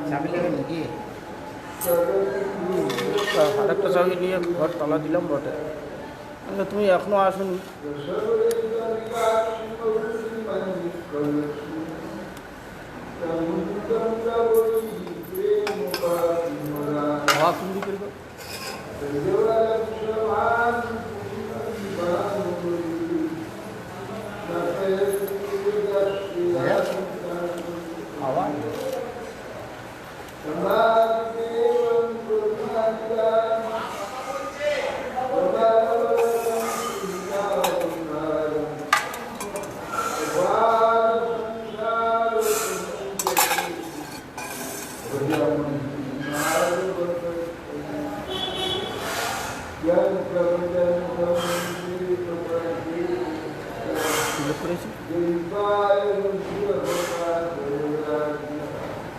চাবি লাগে নাকি? আরেকটা চাবি নিয়ে ঘর তালা দিলাম বটে। তুমি এখনো আসুন। হাওয়া কুন্দি করবে। হাওয়া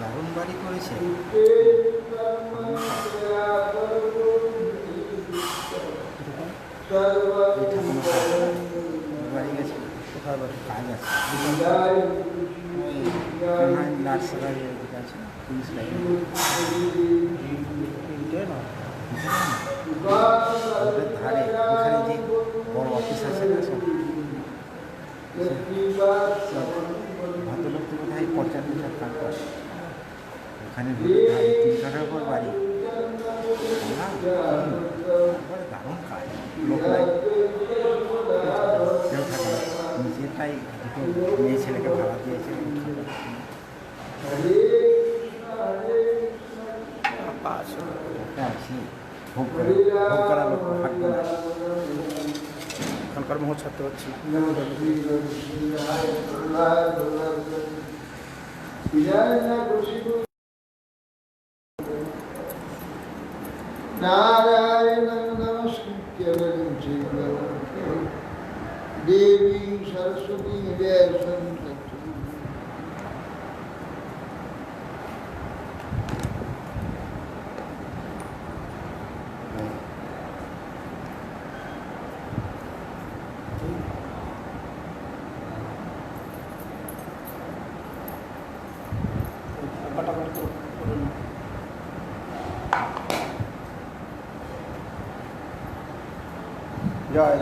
দারুণ বাড়ি করেছে। বাড়ি গেছে কোথায় বাড়ি কাজ আছে নার্সারি আছে পুলিশ লাইন ধারে ওখানে যে বড় অফিস আছে না সব ভদ্রলোক তো বোধ হয় পর্যাপ্ত কাজ করে ওখানে 3 কাঠার উপর বাড়ি দারুণ কাজ লোক নাই কেউ থাকে নিজেরটাই দুটো মেয়ে ছেলেকে ভাড়া দিয়েছে ভোগ করা লোক থাকবে না এখানকার মোহ ছাড়তে পারছি नारायण नमस्कृत्य देवी सरस्वती व्यासं ततो জয়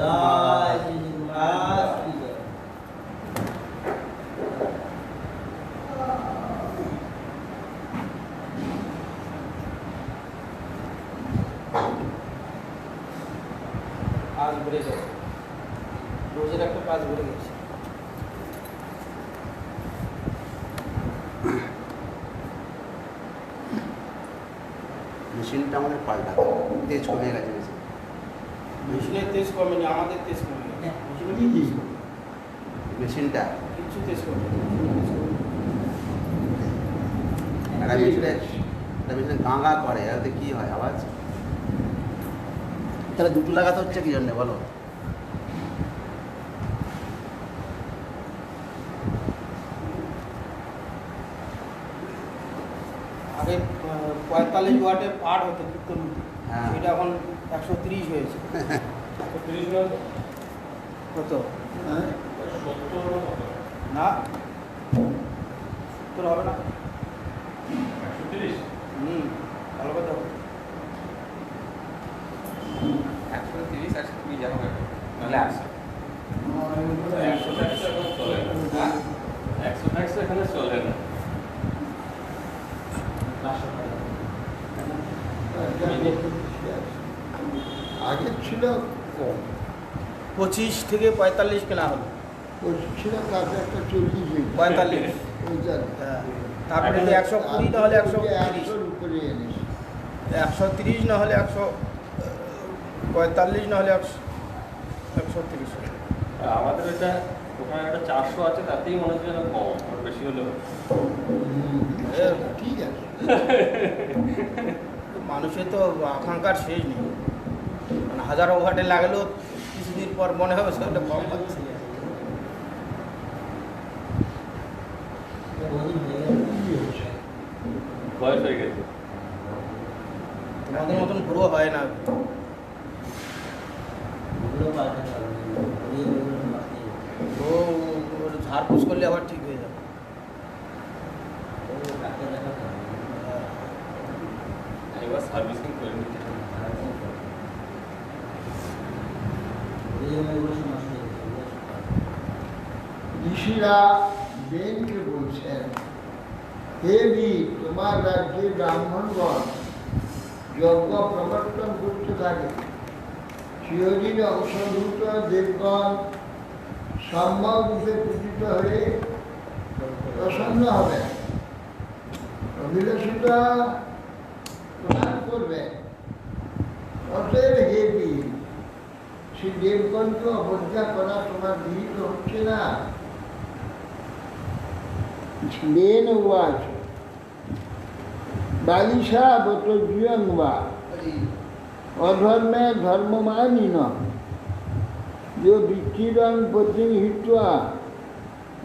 আজ বেড়ে গেছে রোজের একটা কাজ বেড়ে গেছে মেশিনটা আমাদের পাল্টাতে তেজ কমে গেছে মেশিনের তেজ কমেনি আমাদের তেজ কমে গেছে মেশিনটা কিছু তেজ কমে মেশিনে গাঁগা করে এতে কি হয় আওয়াজ তাহলে দুটো লাগাতে হচ্ছে কি জন্য বলো আগে 45 ওয়াটের পার্ট হতো কীর্তন হ্যাঁ এটা এখন 130 হয়েছে 130 কত না তোর হবে না 130 ভালো কথা 130 120 জানো নাহলে আসে 100 এখানে চলে না आगे ছিল কম 25 থেকে 45 কেনা হলো ছিল কাছে একটা 40 45 হ্যাঁ তারপরে 120 না হলে 130 উপরে এনেছে 130 না হলে 145 না হলে 130 আমাদের এটা ওখানে একটা 400 আছে তাতেই মনে হচ্ছে না কম আর বেশি হলেও ঠিক আছে মানুষের তো আকাঙ্ক্ষার শেষ নেই মানে হাজারো ঘাটে লাগলেও কিছুদিন পর মনে হবে সেটা কম হচ্ছে বয়স হয়ে গেছে তোমাদের মতন পুরো হয় না ও আর পুশ করলে আবার ঠিক হয়ে যাবে। একবার সার্ভিসিং করে নিতে হবে। ঋষিরা বেনকে বলছেন, হে বীর, তোমার রাজ্যে ব্রাহ্মণগণ যজ্ঞ প্রবর্তন করতে থাকে। চিরদিনে অংশভূত দেবগণ সম্যক রূপে পূজিত হয়ে প্রসন্ন হবে, অভিলাষিতা প্রদান করবে। অতএব হে বীর, সেই দেবগণকে অবজ্ঞা করা তোমার বিহিত হচ্ছে না। বেন উবাচ বালিশা বতজ্ঞং বা অধর্মে ধর্মমানিন जो विच्छिदं पतिं हित्वा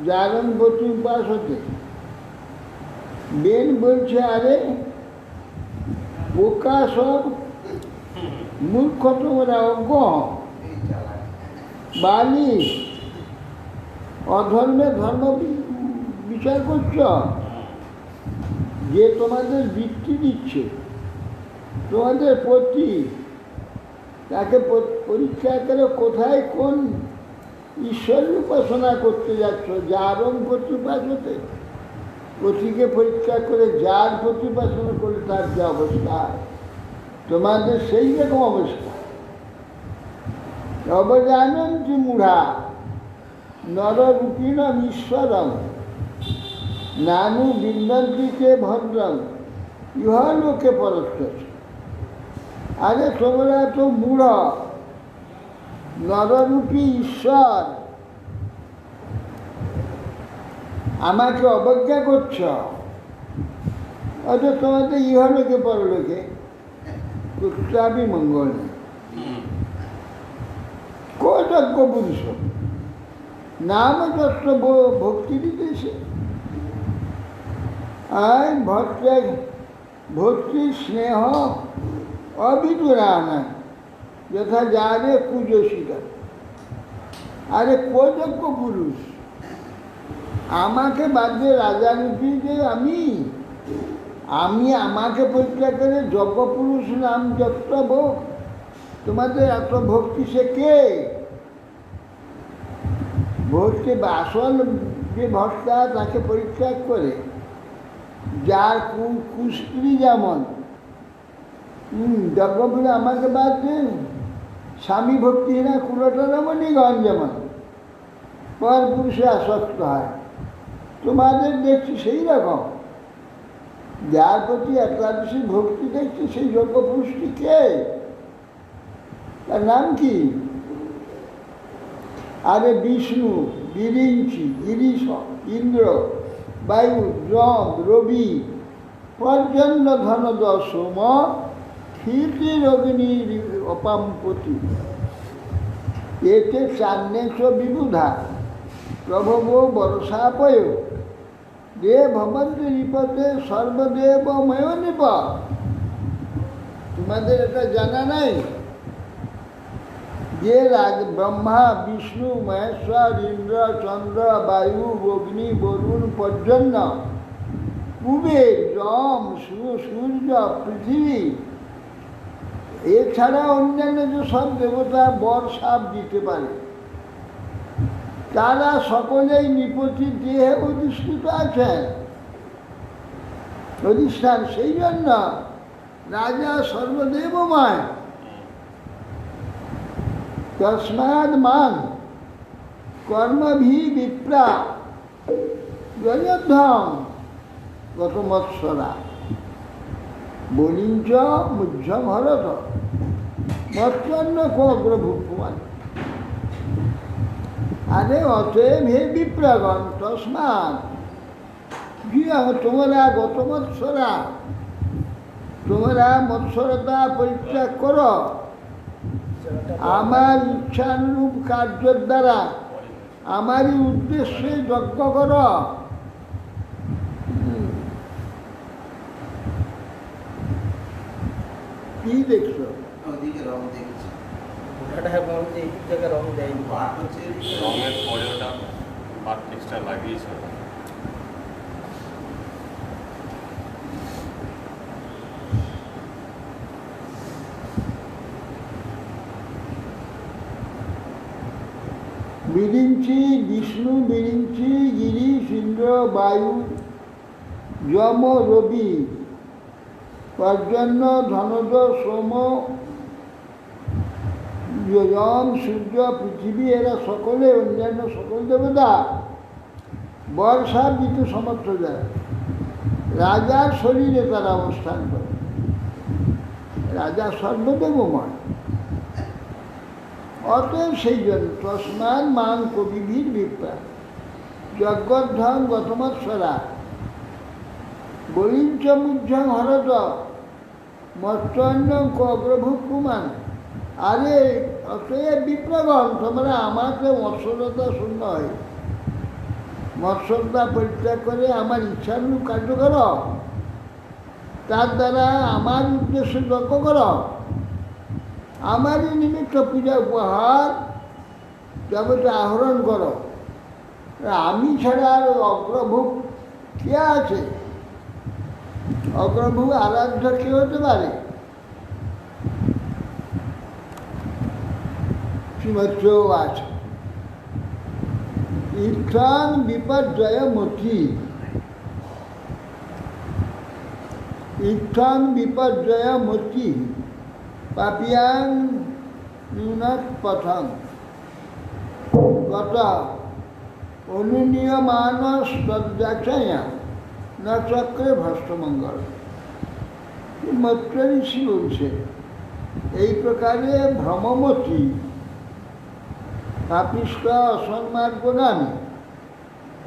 जागं पति उपासते। বেন বলছে, আরে বোকা সব, মূর্খ তোমরা, অজ্ঞ বালিশ, অধর্মে ধর্ম বিচার করছ। যে তোমাদের বৃত্তি দিচ্ছে, তোমাদের পতি, তাকে পরীক্ষা করে কোথায় কোন ঈশ্বরের উপাসনা করতে যাচ্ছ। যারং প্রতিপাসতে, পতিকে পরীক্ষা করে যার প্রতিপাসনা করলে তার যে অবস্থা, তোমাদের সেই রকম অবস্থা। অবজানন্তি মূঢ়া নররূপিণম ঈশ্বরম নানু বিন্দন্তিকে ভদ্রম ইহলোকে পরস্পর। আরে তোমরা তো মূঢ়, নররূপী ঈশ্বর আমাকে অবজ্ঞা করছ, অথচ তোমাদের ইহলোকে পরলোকে কুত্রাবি মঙ্গল নেই। কতজ্ঞ পুরুষ নাম যত্র ভক্তি দিতেছে। আর ভক্তি স্নেহ অবিদুরানা যথা যারে কুজশিকা। আরে কতজ্ঞ পুরুষ, আমাকে বাদ দিয়ে রাজানীতি যে আমি আমাকে পরীক্ষা করে যজ্ঞ পুরুষ নাম যত ভোগ, তোমাদের এত ভক্তি সে কে? ভক্তি আসল যে ভক্তা তাকে পরীক্ষা করে, যার কুস্ত্রী যেমন যজ্ঞপুরে আমাকে বাদ দেন, স্বামী ভক্তিহীনা কুলটরমণিগণ যেমন পর পুরুষে আসক্ত হয়, তোমাদের দেখছি সেই রকম। যার প্রতি একাদশী ভক্তি দেখছি সেই যজ্ঞ পুরুষটি কে? তার নাম কি? আরে বিষ্ণু, বিরিঞ্চি, গিরিশ, ইন্দ্র, বায়ু, যম, রবি, পর্জন্য, ধনদ, সোম, ক্ষিতির অগ্নি অপাম্পতি। এতে চান্নেশ বিবুধা প্রভব বর্ষাপয় দে ভবন্তি নিপদে সর্বদেবময় নিপ। তোমাদের এটা জানা নাই যে ব্রহ্মা, বিষ্ণু, মহেশ্বর, ইন্দ্র, চন্দ্র, বায়ু, অগ্নি, বরুণ, পর্জন্য, কুবের, যম, সূর্য, পৃথিবী, এছাড়া অন্যান্য যে সব দেবতা বর সাপ দিতে পারে, তারা সকলেই নিপতি দেহে অধিষ্ঠিত আছেন, অধিষ্ঠান। সেই জন্য রাজা সর্বদেবময়। তস্মাদ মান কর্মভি বিপ্রা জয়ধ্বম গত মৎসরা বলিঞ্চ মুহ্যম হরত মৎস্যন্ন কগ্রভুকুমান। আরে অতএব হে বিপ্রগণ, তস্মাৎ তোমরা গত মৎসরা, তোমরা মৎসরতা পরিত্যাগ করো, আমার ইচ্ছানুরূপ কার্যের দ্বারা আমারই উদ্দেশ্যে যজ্ঞ করো। কি দেখছো? ওদিকে রং দেখছি, ওটা এই জায়গায় রং দেয়নি। পাট হচ্ছে রঙের পরে ওটা মার্কেটটা লাগিয়েছে। বিরিঞ্চি বিষ্ণু বিরিঞ্চি গিরিশ ইন্দ্র বায়ু যম রবি পর্জন্য ধনজ সোম যম সূর্য পৃথিবী এরা সকলে অন্যান্য সকল দেবতা বর্ষা ঋতু সমর্থ যায়। রাজার শরীরে তারা অবস্থান করে। রাজা সর্বদেবময়। অতএব সেই জন্য তস্মাৎ মাং কবিভির বিপ্রা যজ্ঞধ্বং গতমৎসরা বলিঞ্চ মুজ্জং হরত মৎস্যন্যং কগ্রভূ কুমান। আরে অতএব বিপ্রগণ, তোমরা আমাকে মৎস্যতা শূন্য হয় মৎস্যতা পরিত্যাগ করে আমার ইচ্ছানুরূপ কার্য করো, তার দ্বারা আমার উদ্দেশ্যে যজ্ঞ করো, আমারই নিমিত্ত পূজা উপহার জগতে আহরণ করো। আমি ছাড়া আর অগ্রভূ কে আছে? অগ্রভূ আরাধ্য কে হতে পারে? শ্রীমৎস্যও আছে। ইত্থান বিপর্যয় মতি, ইত্থান বিপর্যয় মতি পাপিয়াং ন্যূনাৎ পথং গত অনুনিয়মানস তদ্যাখ্যায়া ন চক্রে ভ্রষ্টমঙ্গল। মৈত্র ঋষি বলছে এই প্রকারে ভ্রমমতি পাপিষ্ঠ অসন্মার্গগামী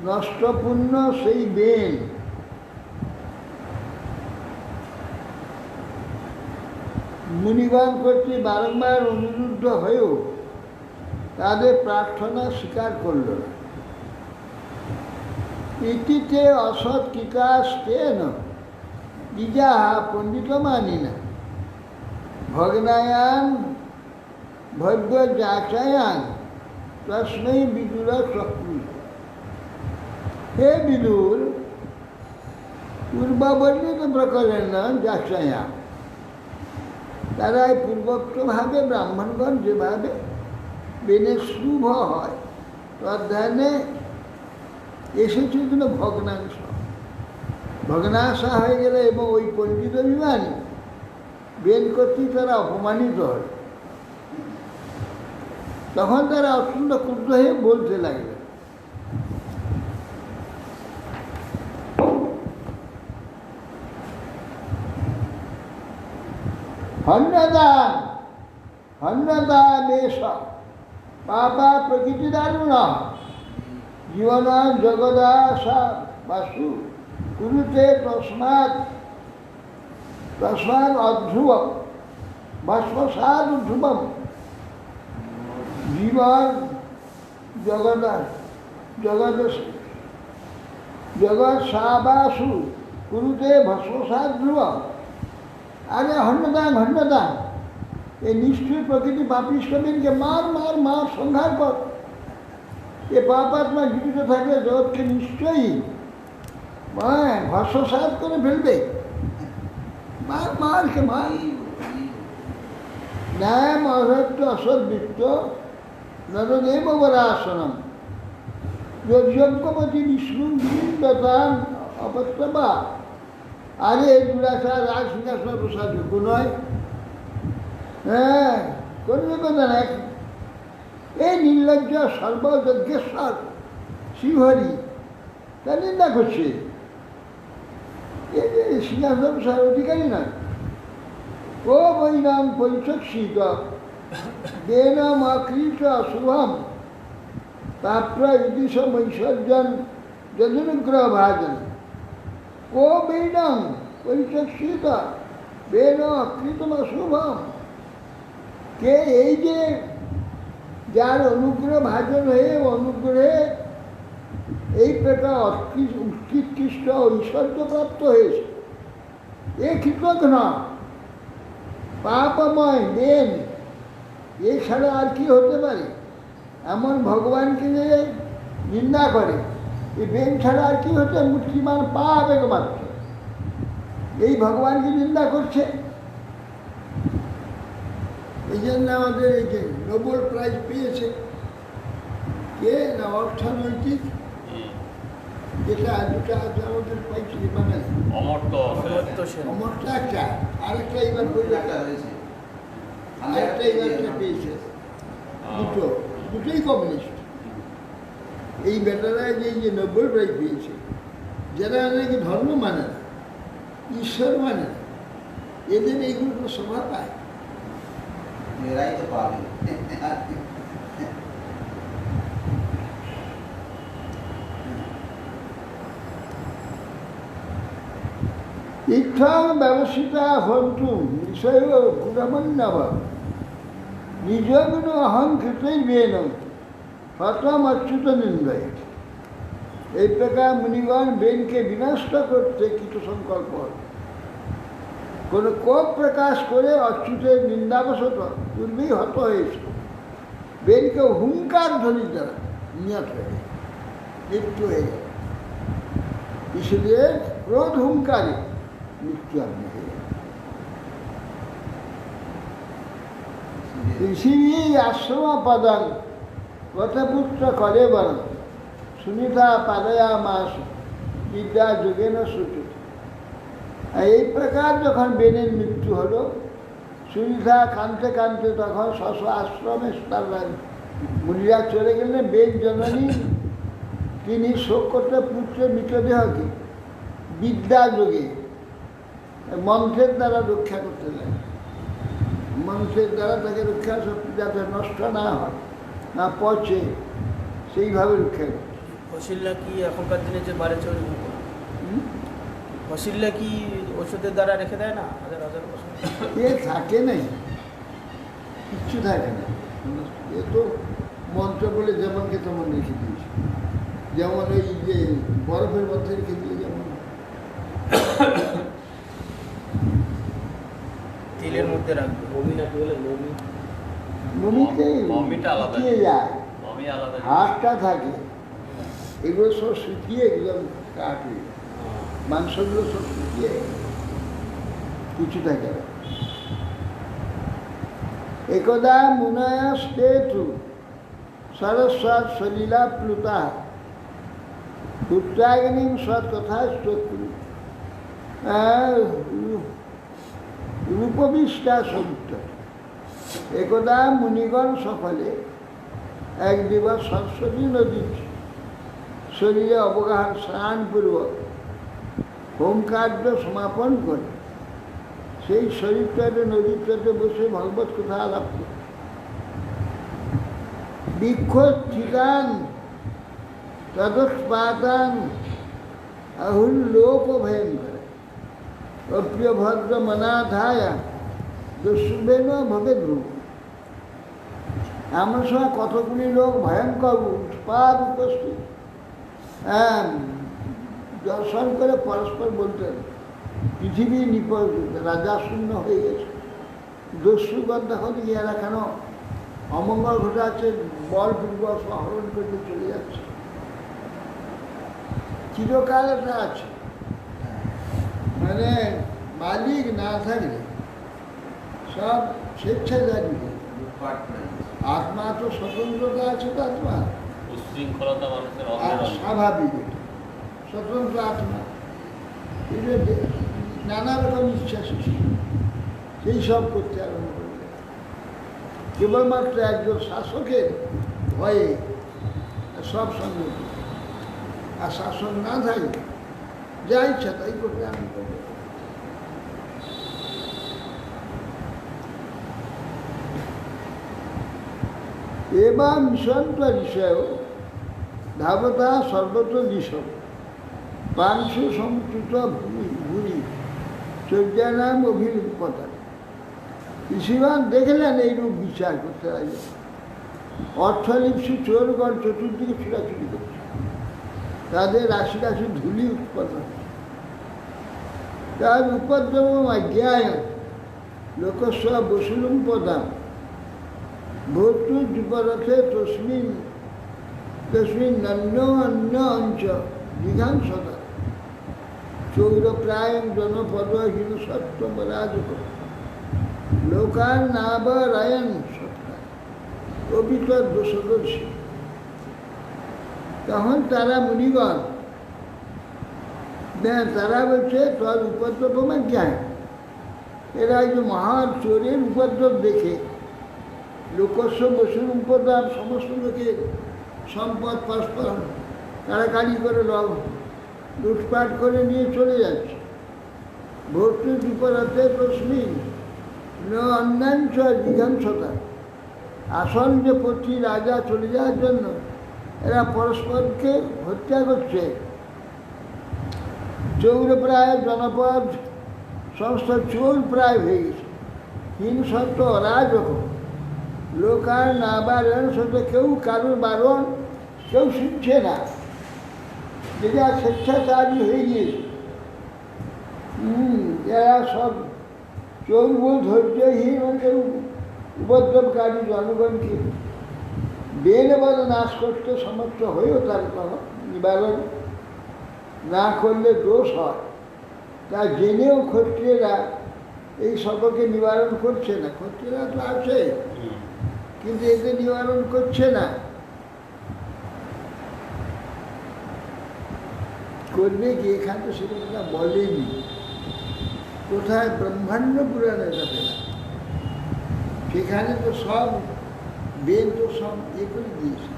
নষ্টপূর্ণ সেই বেন মুনিগণ কর্তৃক বারংবার অনুরুদ্ধ হয়েও তাদের প্রার্থনা স্বীকার করল না। ইতিতে অসৎ কিকাস্তেন দ্বিজাহা পণ্ডিত মানি না ভগ্নায়ান ভব্য যাচায়ান তস্মৈ বিদুর চক্রু। হে বিদুর, পূর্ববর্ণিত প্রকরণ যাচায়া, তারা এই পূর্বোক্তভাবে ব্রাহ্মণগণ যেভাবে বেনে শুভ হয় তদ্ধানে এসেছে কিন্তু ভগ্নাংশ। ভগ্নাশা হয়ে গেলে এবং ওই পণ্ডিত অভিমানী বেন কর্তৃক তারা অপমানিত হয়, তখন তারা অত্যন্ত ক্রুদ্ধ হয়ে বলতে লাগবে হন্যদান হন্যদান এষ পাপা প্রকৃতি দারুণ জীবন জগদাশা বাসু কুরুতে তস্মাৎ তস্মাৎ অধ্রুবম ভস্মসাৎ ধ্রুবম। জীবন জগৎ জগৎ জগৎ সাবাসু কুরুতে ভস্মসাৎ ধ্রুবম। আরে হন্যদান হন্যদান, এই নিষ্ঠুর প্রকৃতি পাপিষ্ঠদেরকে মার মার মার সংহার কর। এ পাপাত্মা জীবিত থাকলে জগৎকে নিশ্চয়ই ভস্মসাৎ করে ফেলবে। মার মারকে মার। ন্যায় অসত্য অসদ্বৃত্ত নরদেব বরাসনম যজ্ঞপতি বিষ্ণু বিন্দতান অপত্যবা। আরে দুরাচার রাজ সিংহাসন প্রসাদ যোগ্য নয়। হ্যাঁ, করবে কথা না। এই নির্লজ্জ সর্বযজ্ঞেশ্বর শিবহরি তার নিন্দা করছে। এই সিংহাসন প্রসাদ অধিকারী নয়। ও বৈনাম পরিচক্ষিত দেনম অকৃত শুভম প্রাপ্য ইদিশ ঐশ্বর্যন যদনুগ্রহ ভাজন। কো বৈনম পরিচক্ষিত বেন অকৃতম শুভম। কে এই যে যার অনুগ্রহ ভাজন হয়ে অনুগ্রহে এই প্রকার উৎকৃষ্ট ঐশ্বর্য প্রাপ্ত হয়েছে, এ কৃতজ্ঞ পাপময় বেন এছাড়া আর কি হতে পারে? এমন ভগবানকে যে নিন্দা করে। এই বেন ছাড়া আর কি হচ্ছে? মূর্তিমান পাপ একমাত্র। এই ভগবানকে নিন্দা করছে। এই জন্য আমাদের এই যে নোবেল প্রাইজ পেয়েছে কে না অর্থনৈতিক, যেটা দুটা আছে আমাদের পাইছি মানে অমর্ত্য অমর্ত্য সেন। অমরটা একটা, আরেকটা এবার বললে আরেকটা এবার পেয়েছে। দুটোই কমিউনিস্ট। এই বেটারা যে নোবেল প্রাইজ পেয়েছে, যারা নাকি ধর্ম মানে না, ঈশ্বর মানে না, এদের এইগুলো কোনো স্বভাব পায়। এরাই তো পাবে। ইচ্ছাং ব্যবস্থিতা হন্তু বিষয় গুণমন্যব নিজগুণ অহংকৃতই বেন হতম অচ্যুত নিন্দয়। এই প্রকার মুনিগণ বেনকে বিনষ্ট করতে কিছু সংকল্প কোনো কোপ প্রকাশ করে অচ্যুতের নিন্দাবশত পূর্বেই হত হয়েছে। বেনকে হুঙ্কার ধ্বনি দ্বারা নিহত হয়ে গেল, মৃত্যু হয়ে গেল। इसलिए क्रोध हुंकारे मृत्यु आदमी है। इसीलिए आश्रम पदं वतपुत्र करे वरन सुनीता पादया मास विद्या जुगे न श्रुति। এই প্রকার যখন বেনের মৃত্যু হলো, সুনিতা কাঁদতে কাঁদতে তখন স্ব আশ্রমে মুনিরা চলে গেলেন। বেন জননী তিনি শোক করতে পুত্রের মৃতদেহকে বিদ্যা যোগে মন্ত্রের দ্বারা রক্ষা করতে দেয়। মন্ত্রের দ্বারা তাকে রক্ষা যাতে নষ্ট না হয়, না পচে, সেইভাবে রক্ষা করতে। ফসিল্লা কি এখনকার দিনে যে বাড়েছে ওই ফসিল্লা কি ওষুধের দ্বারা রেখে দেয় না হাজার হাজার বছর? এ থাকে নাই, কিচ্ছু থাকে না। এ তো মন্ত্র বলে যেমনকে তেমন রেখে দিয়েছে। যেমন ওই যে বরফের মধ্যে রেখে দিলে যেমন তেলের মধ্যে রাখবে। মমি নাকি বলে মমি? মমিতে মমিটা আলাদা। শুকিয়ে যায়, মমি আলাদা। হাড়টা থাকে, এগুলো সব শুকিয়ে একদম কাঠ হয়ে যায়। মাংসগুলো সব শুকিয়ে কিছু থাকে না। একদা মুনয়া স্টেটু সরস্বত সলীলা প্লুতা পুত্রাগ্নি সৎকথা স্তোত্র রূপবিষ্টা সত্য। একদা মুনিগণ সকলে এক দিবস সরস্বতী নদীর শরীরে অবগাহন স্নানপূর্বক হোমকার্য সমাপন করে সেই শরীরটাতে নদীর তটে বসে ভগবত কথা আলাপ করে বিক্ষোত্থিতান তদস্পাতান আহুল্লোক ভয়ং করে অপ্রিয় ভদ্র মনাধায়া দস্যুবেন ভবে ধ্রুব। এমন সময় কতগুলি লোক ভয়ঙ্কর উৎপাত উপস্থিত দর্শন করে পরস্পর বলতেন পৃথিবী নিপজ রাজা শূন্য হয়ে গেছে। দস্যুগণ দেখো দিকে এরা কেন অমঙ্গল ঘটাচ্ছে, বলপূর্বক হরণ করতে চলে যাচ্ছে। চিরকাল এটা আছে, মানে মালিক না থাকলে সব স্বেচ্ছাচারী। আত্মা তো স্বতন্ত্রতা আছে, তো আত্মা উশৃঙ্খলতা মানুষের আর স্বাভাবিক স্বতন্ত্র আত্মা। নানা রকম ইচ্ছা সৃষ্টি, সেই সব করতে আরম্ভ করবে। কেবলমাত্র একজন শাসকের ভয়ে সব সঙ্গে, আর শাসন না থাকে যা ইচ্ছা তাই করতে আরম্ভ করবে। এবার মিশন্ত বিষয় ধাবতা সর্বত্র দিশম পাংশু সংস্কৃত ভূমি চর্যানাম অভিরূপতা। ঋষিগণ দেখলেন এইরূপ বিচার করতে লাগে। অর্থলিপ্সু চোরগণ চতুর্দিকে ছুটাছুটি করছে, তাদের রাশি রাশি ধুলি উৎপন্ন হচ্ছে। তার উপদ্রব অজ্ঞায় লোকস্ব বসুলুম পদাম ভর্তু দ্বীপরথে তস্মিন তস্মিন অন্য অন্য অঞ্চ জিঘাংসতা চৌরপ্রায়ং জনপদহীন সত্যম রাজক লোকার নাবরায়ণ সত্তা কবিতর দোষদর্শী। তখন তারা মুনিগণ তারা বলছে তোর উপদ্রব में क्या है? এরা এই যে মহান চোরের উপদ্রব দেখে লোকস্ব বসুর উপদ্রব সমস্ত লোকের সম্পদ পরস্পর কাড়াকাড়ি করে লুটপাট করে নিয়ে চলে যাচ্ছে। ভর্তি বিপরতে তস্মিন অন্যাঞ্চ জিঘাংসতা আসল যে পথি রাজা চলে যাওয়ার জন্য এরা পরস্পরকে হত্যা করছে। চৌর প্রায় জনপদ সমস্ত চোর প্রায় হয়ে গেছে। হিংসত্ব অরাজক লোকার না বারণ সাথে কেউ কারোর বারণ কেউ শুনছে না, যেটা স্বেচ্ছাচারী হয়ে গিয়েছে। এরা সব চোর ধৈর্যহীন উপদ্রবকারী জনগণকে বেলবাদ নাশ করতে সমর্থ হয়েও তার কোনো নিবারণ না করলে দোষ হয়। তা জেনেও ক্ষত্রিয়রা এই সকলকে নিবারণ করছে না। ক্ষত্রিয়রা তো আছে কিন্তু এতে নিবারণ করছে না। করবে কি? এখানে তো সেটা বলেনি। কোথায়? ব্রহ্মাণ্ড পুরাণে এটা পেলাম। সেখানে তো সব বেদ তো সব করে দিয়েছে,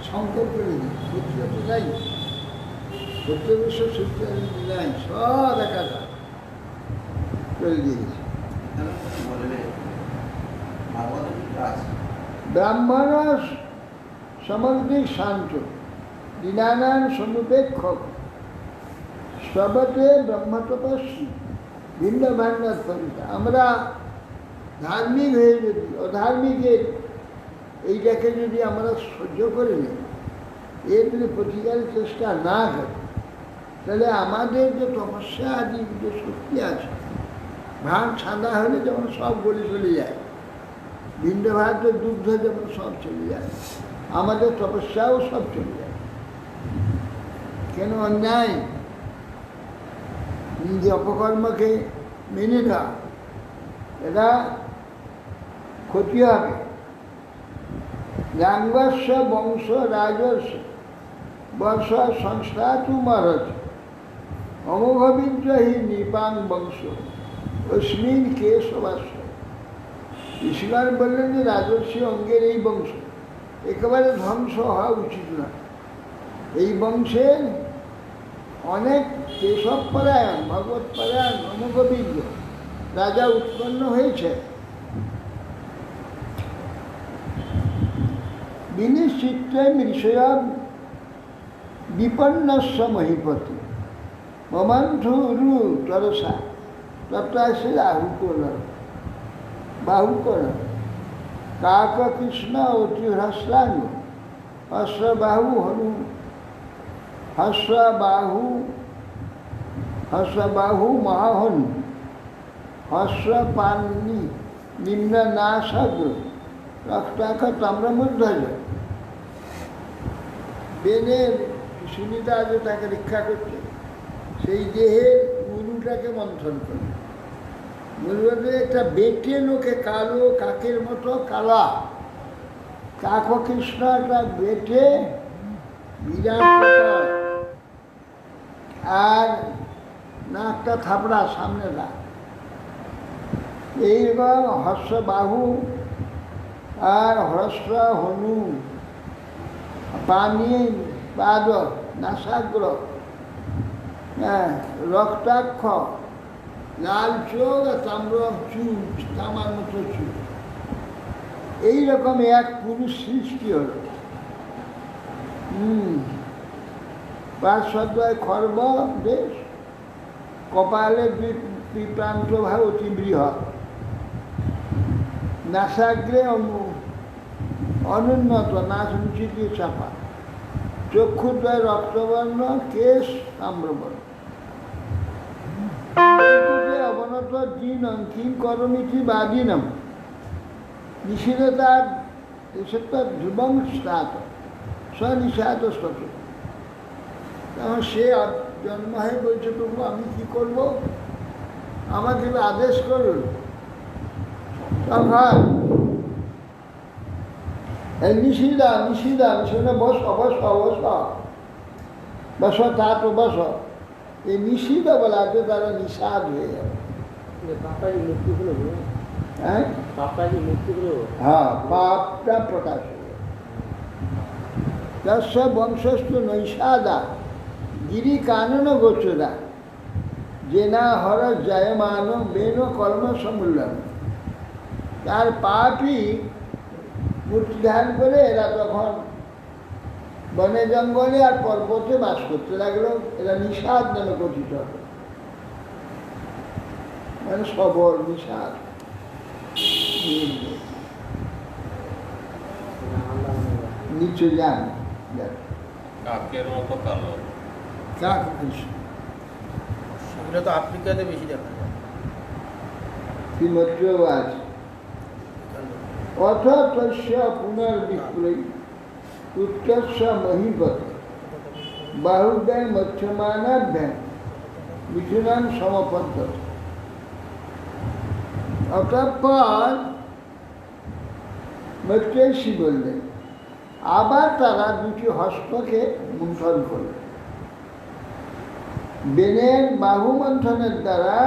সংকর করে দিয়েছে। সত্য তো নাই, সত্য বিশ্ব সত্য নাই, সব একাকার করে দিয়েছে। ব্রাহ্মণ সমগ্রিক শান্ত দীনানান সমুপেক্ষক সবতে ব্রহ্ম তপস্বী ভিন্ন ভান্ডার ফলিত। আমরা ধার্মিক হয়ে যদি অধার্মিকের এইটাকে যদি আমরা সহ্য করে নিই, এর যদি প্রতিকারের চেষ্টা না করি, তাহলে আমাদের যে তপস্যা আদি যে শক্তি আছে, ভাত সাদা হলে যেমন সব গলে চলে যায়, ভিন্ন ভারতের দুগ্ধ যেমন সব চলে যায়, আমাদের তপস্যাও সব চলে যায়। কেন? অন্যায় নিজে অপকর্মকে মেনে নেওয়া, এটা ক্ষতি হবে। রাঙ্গস্য বংশ রাজস্ব বর্ষ সংস্থা তু মহারাজ অমোঘবিদ্য হি নিপাং বংশ অস্মিন কেশবাস্য। ঋষিগণ বললেন যে রাজস্বী অঙ্গের এই বংশ একেবারে ধ্বংস হওয়া উচিত না। এই বংশের অনেক কেশবপরায়ণ ভগবৎপরায়ণ অমোঘবিদ্য রাজা উৎপন্ন হয়েছে। বিনিশ্চিত্তে ঋষয়া বিপন্নস্য মহিপতি মমান্থুরু তরসা তত্রাসে বাহুকর কাক কৃষ্ণ অতি হ্রস্রাঙ্গ হস্রবাহু হনু হস্রবাহু মহাহনু হস্রপানি নিম্ন নাসাগ্র রক্তাক্ষ তাম্রমূর্ধজ। বেনের সুনিতা যে তাকে রক্ষা করছে, সেই দেহের গুরুটাকে মন্থন করে। বলবে একটা বেটে লোকে কালো কাকের মতো কালা, কাক কৃষ্ণ একটা বেটে বিরাট আর নাকটা থাপড়া সামনে না। এইবার হস্রবাহু আর হ্রস্ব হনু পানি পাদ নাসাগ্র রক্তাক্ষ লাল চোখ আর তাম্র চুল তামার মতো চুল। এইরকম এক পুরুষ সৃষ্টি হল। পার্শ্বদ্বয় খর্ব দেশ কপালে প্রান্ত ভাব অতি বৃহৎ নাসাগ্রে অনুন্নত নাচ উঁচি দিয়ে চাপা চক্ষুদ্বয় রক্তবর্ণ কেশ তাম্রবর্ণ অবনত দিন কিং করমিতি বাদিনম নিষিদ্ধতার ধ্রুবং স্নাত স্বনিষাদ শত। তখন সে জন্ম হয়ে বলছে, প্রভু আমি কি করব, আমাকে আদেশ করুন। তখন নিষিদা নিষিদা নিষিদা বস বস বস বস তাত বস, এই নিষিদা বলাতে তারা নিষাদ হয়ে যাবে। হ্যাঁ হ্যাঁ, পাপটা প্রকাশ হয়ে যাবে। তস্য বংশস্থ নৈষাদা গিরি কানন গোচরা জেনা হর জয়মান বেন কর্ম সমূল্যন। তার পাপই মূর্তি ধারণ করে এরা তখন বনে জঙ্গলে আর পর্বতে বাস করতে লাগলো। এরা নিষাদ নামে গঠিত হবে, মানে সবর নিষাদ। নিচে যান কাকের মতো কালো। কাক কৃষ্ণ সেগুলো তো আফ্রিকাতে বেশি দেখা যায়। শ্রীমদ্রেও আছে। অথ তস্য পুনর্বিক্রয়ী উত্তস্য মহীপত বাহুব্যাং মধ্যমানাভ্যাং মিথুনান সমপদ্ধত। অতঃপর মৈত্রেয়ী বললেন, আবার তারা দুটি হস্তকে মন্থন করল। বেনের বাহু মন্থনের দ্বারা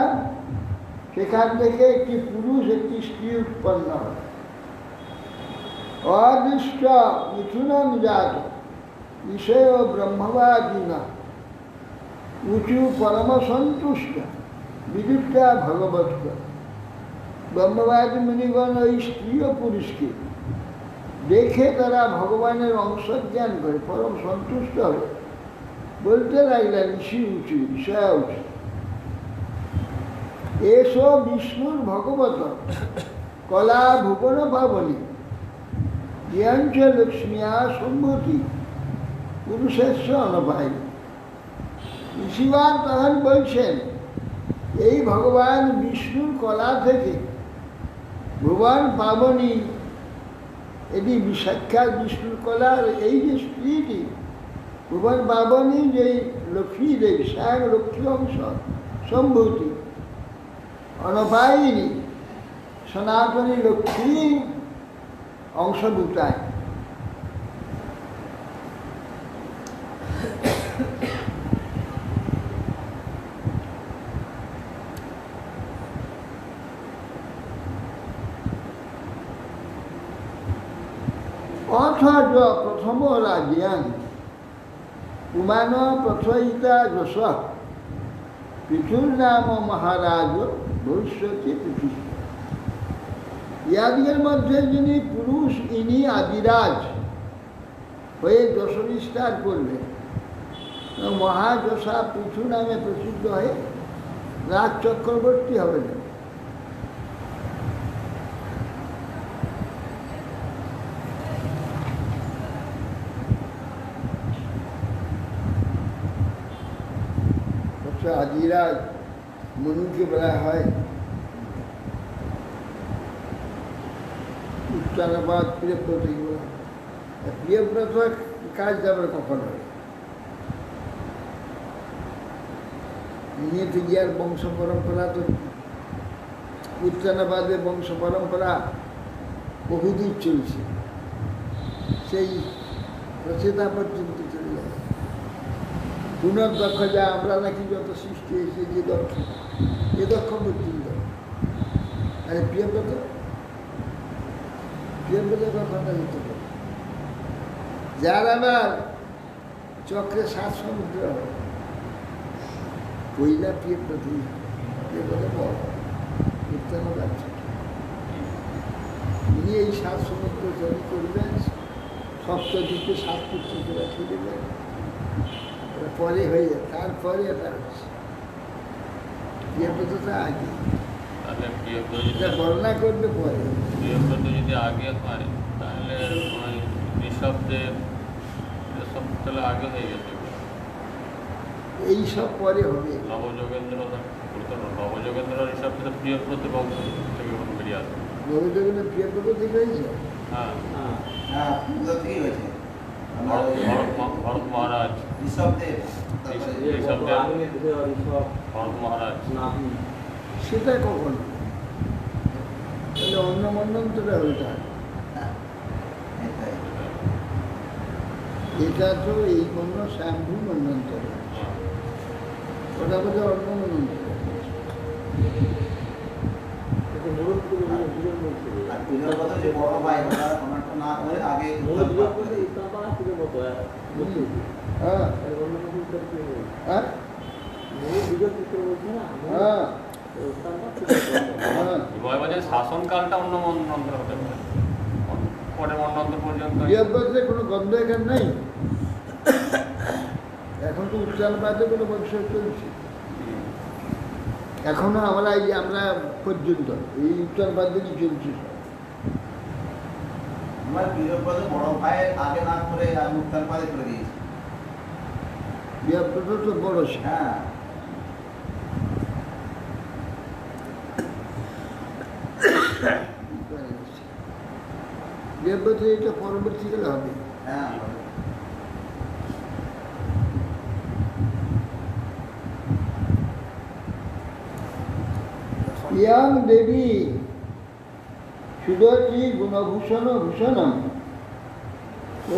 সেখান থেকে একটি পুরুষ একটি স্ত্রী উৎপন্ন হয়। অদৃষ্ট মিথুনম জাত বিষয় ব্রহ্মবাদিনা উঁচু পরম সন্তুষ্ট বিদুষ্টা ভগবৎ। ব্রহ্মবাদী মুনিগণ ওই স্ত্রী ও পুরুষকে দেখে তারা ভগবানের অংশজ্ঞান করে পরম সন্তুষ্ট হবে। বলতে লাগলেন ঋষি উঁচু বিষয় উঁচু এসো বিষ্ণুর ভগবত কলা ভুবন পাবনী জ্ঞাঞ্চ লক্ষ্মিয়া সম্ভূতি পুরুষেশ্ব অনপায়। ঋষিবান তখন বলছেন, এই ভগবান বিষ্ণুর কলা থেকে ভুবন পাবনী, এটি সাক্ষাৎ বিষ্ণুর কলার এই যে স্ত্রীটি ভুবন পাবনী, যে লক্ষ্মী দেবী স্বয়ং লক্ষ্মী অংশ সম্ভূতি অনপায়িনী সনাতনী লক্ষ্মী অংশভূতায়। অথচ প্রথম রাজ্যাং পুমান প্রথয়িতা যশ পৃথুর নাম মহারাজ ভবিষ্যতি প্রতিষ্ঠা। ইয়াদের মধ্যে যিনি পুরুষ, ইনি আদিরাজ হয়ে যশ বিস্তার করবেন। মহাযশা পৃথু নামে প্রসিদ্ধ হয়ে রাজ চক্রবর্তী হবেন। আদিরাজ মনুকে বলা হয়। উচ্চারণবাদ প্রিয়ব্রত বলা হয়। প্রিয়ব্রত কাজ যাবে কখন হয়, নিয়ে গিয়ার বংশ পরম্পরা তো উচ্চারণবাদের বংশ পরম্পরা বহুদূর চলছে, সেই প্রচেতা পর্যন্ত চলে যাবে। পুনর্দক্ষ যা আমরা নাকি যত সৃষ্টি হয়েছে যে দক্ষ, এ দক্ষ পর্যন্ত। আরে প্রিয়ব্রত কথা যেতে পারে, যার আবার চক্রে 7 সমুদ্র হয়, পইলা প্রিয়ব্রত বড় উত্তরণবাদ। তিনি এই 7 সমুদ্র তৈরি করবেন, সপ্তদ্বীপে 7 পুত্রকে রাখিয়ে দেবেন, পরে হয়ে যায়। তারপরে এটা হচ্ছে প্রিয়ব্রতটা আগে, বর্ণনা করবে পরে। প্রিয়ব্রত যদি আগে হয় তাহলে ঋষভদের এসব তাহলে আগে হয়ে গেছে। এই সব পরে হবে। নবযোগেন্দ্র ঋষভ তো প্রিয়ব্রত বংশ থেকে বেরিয়ে আসে। নবযোগেন্দ্র প্রিয়ব্রত থেকে হয়েছে। হ্যাঁ হ্যাঁ, থেকেই হয়েছে। ভরত মহারাজ, ঋষভদেব, ঋষভদেব, ভরত মহারাজ। সেটা কখন? তাহলে অন্য মন্বন্তরে ওইটা, এটা তো এই বন্য শ্যাম্ভু মন্বন্তর, ওটা বোধহয় অন্য মন্বন্তর। আর পুজোর যে বড় ভাই ওনার তো না করে আগে হ্যাঁ হ্যাঁ হ্যাঁ হ্যাঁ। জয়বাজারের শাসনকালটা অন্য মন্বন্তর হতে পারে, পরের মন্বন্তর পর্যন্ত। বিয়াবাসে কোনো গন্ধ এখানে নেই, এখন তো উত্তালবাদে কোনো বংশ চলছে এখনো। আমরা এই আমরা পর্যন্ত এই উত্তরবাদে কি চলছে? আমার বীরপদে বড় ভাইয়ের আগে না করে আমি উত্তালপাদে করে দিয়েছি। বিয়াবাস তো বড় সে। হ্যাঁ, বিয়াবাসে এটা পরবর্তীকালে হবে। হ্যাঁ, ইয়াং দেবী সুদতি গুণভূষণ ভূষণম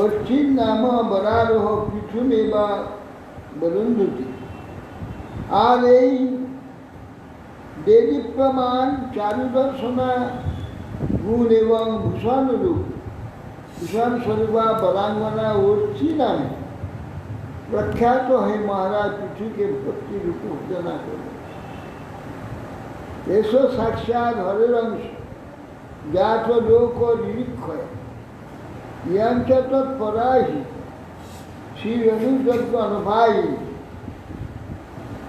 অর্চিন নাম বরারোহ পৃথুমেবা বরুন্ধতি। আর এই দেদীপ্যমান চারুদর্শনা গুণ এবং ভূষণ রূপ ভূষণ স্বরূপা বরাঙ্গনা অর্চি নামে প্রখ্যাত হয়ে মহারাজ পৃথুকে ভক্তি রূপ ঘোষণা করে। এসো সাক্ষাৎ হরের অংশ, জাত লোক নিরীক্ষয় ইয়াঞ্চ তৎপরাহি শ্রী অনুযজ্ঞ অনুভাই।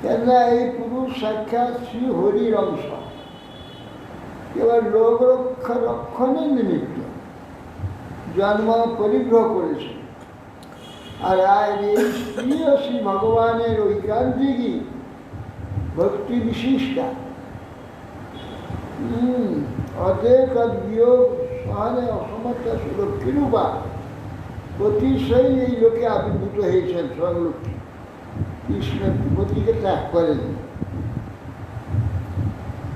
কেননা এই পুরুষ সাক্ষাৎ শ্রী হরির অংশ, কেবল লোক রক্ষণের নিমিত্ত জন্ম পরিগ্রহ করেছে। আর এই স্ত্রী শ্রী ভগবানের ঐকান্তিকী ভক্তি বিশিষ্টা অধিক বিয়োগ সহানে অসমর্থা সুরক্ষিরূপা অতিশয় এই লোকে আবির্ভূত হয়েছেন। স্বয়ং লক্ষ্মী কৃষ্ণের পতিকে ত্যাগ করেন।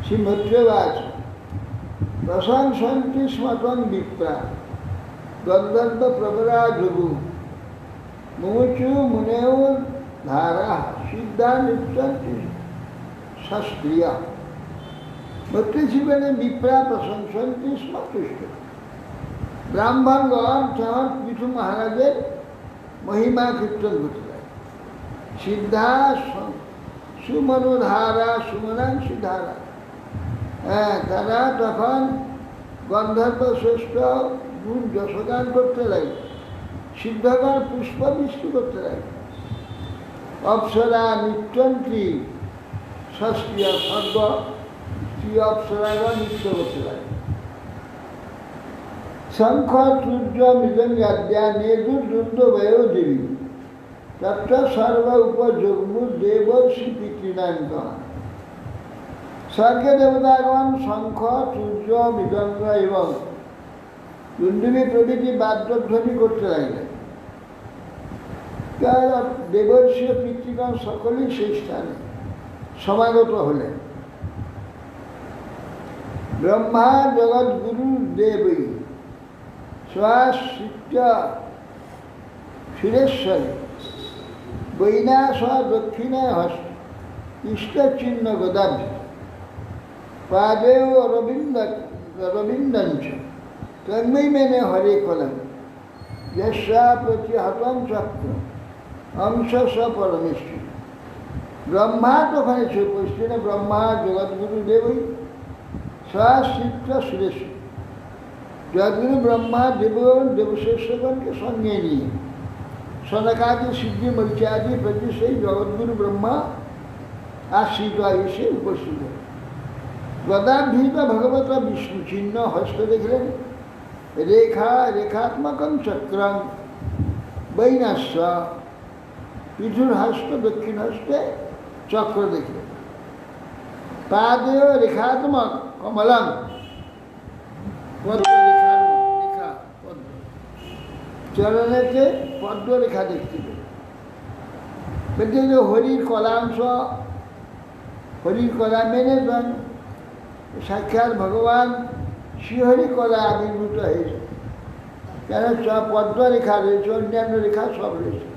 শ্রীমদ্রেবাচ প্রশংসন্তি স্মতন বিপ্রা গন্ধর্ব প্রবরা যোগু মুমুচু মুনেও ধারা সিদ্ধা নিত্যন্তি শাস্ত্রীয়। ভক্তি জীবনে বিপ্রা প্রশংসন্তি স্মতুষ্ট। ব্রাহ্মণগণ যেমন পৃথু মহারাজের মহিমা কীর্তন করতে লাগে। সিদ্ধা সুমনুধারা সুমনাংশী ধারা, হ্যাঁ, তারা তখন গন্ধর্ব শ্রেষ্ঠ গুণ যশগান করতে লাগে। সিদ্ধগণ পুষ্প বৃষ্টি করতে লাগে। অপ্সরা নিত্যন্তি শাস্ত্রীয় স্বর্গ শ্রী অপ্সরাগণ নৃত্য করতে লাগে। শঙ্খ সূর্য মৃদঙ্গাদ্যা নেদুর্দুন্দ বয় দেবী তত্র সর্ব উপযোগমু দেবর্ষি পিতৃনায়ন। স্বর্গে দেবতাগণ শঙ্খ সূর্য মৃদঙ্গ এবং দুন্দুবি প্রভৃতি বাদ্যধ্বনি করতে লাগলেন। দেবর্ষীয় পিতৃগণ সকলেই সেই স্থানে সমাগত হলেন। ব্রহ্মা জগৎগুরু দেবী স্বাশ্রিত্য সুরেশ্বরী বৈনাশ দক্ষিণে হস্ত ইষ্টচিহ্ন গদাভ্য পাদেও রবীন্দ্রঞ্চ তন্ময় মেনে হরে কলম যশা প্রতি হতম চক্র অংশ স পরমেশ্বর। ব্রহ্মা তো ওখানে উপস্থিত, ব্রহ্মা জগৎগুরু দেবই স্বাশ্রিত্য সুরেশ্বর। জগৎগুরু ব্রহ্মা দেবশ্রেষ্ঠগণকে সঙ্গে নিয়ে সনকাদি সিদ্ধি মরিচাদি প্রতি সেই জগৎগুরু ব্রহ্মা আশ্রিত এসে উপস্থিত। গদাভীত ভগবত বিষ্ণু চিহ্ন হস্ত দেখলেন, রেখাত্মকম চক্রং বৈনাস্য পৃথুর হস্ত দক্ষিণ হস্তে চক্র দেখলেন। পাদেও রেখাত্মক কমলং পদ্ম রেখা পদ্ম চরণেতে পদ্মরেখা দেখতে পেল। বলতে যে হরির কলাংশ, হরির কলা মেনে দেন, সাক্ষাৎ ভগবান শ্রীহরি কলা আবির্ভূত হয়েছে। কেন পদ্মরেখা রয়েছে, অন্যান্য রেখা সব রয়েছে,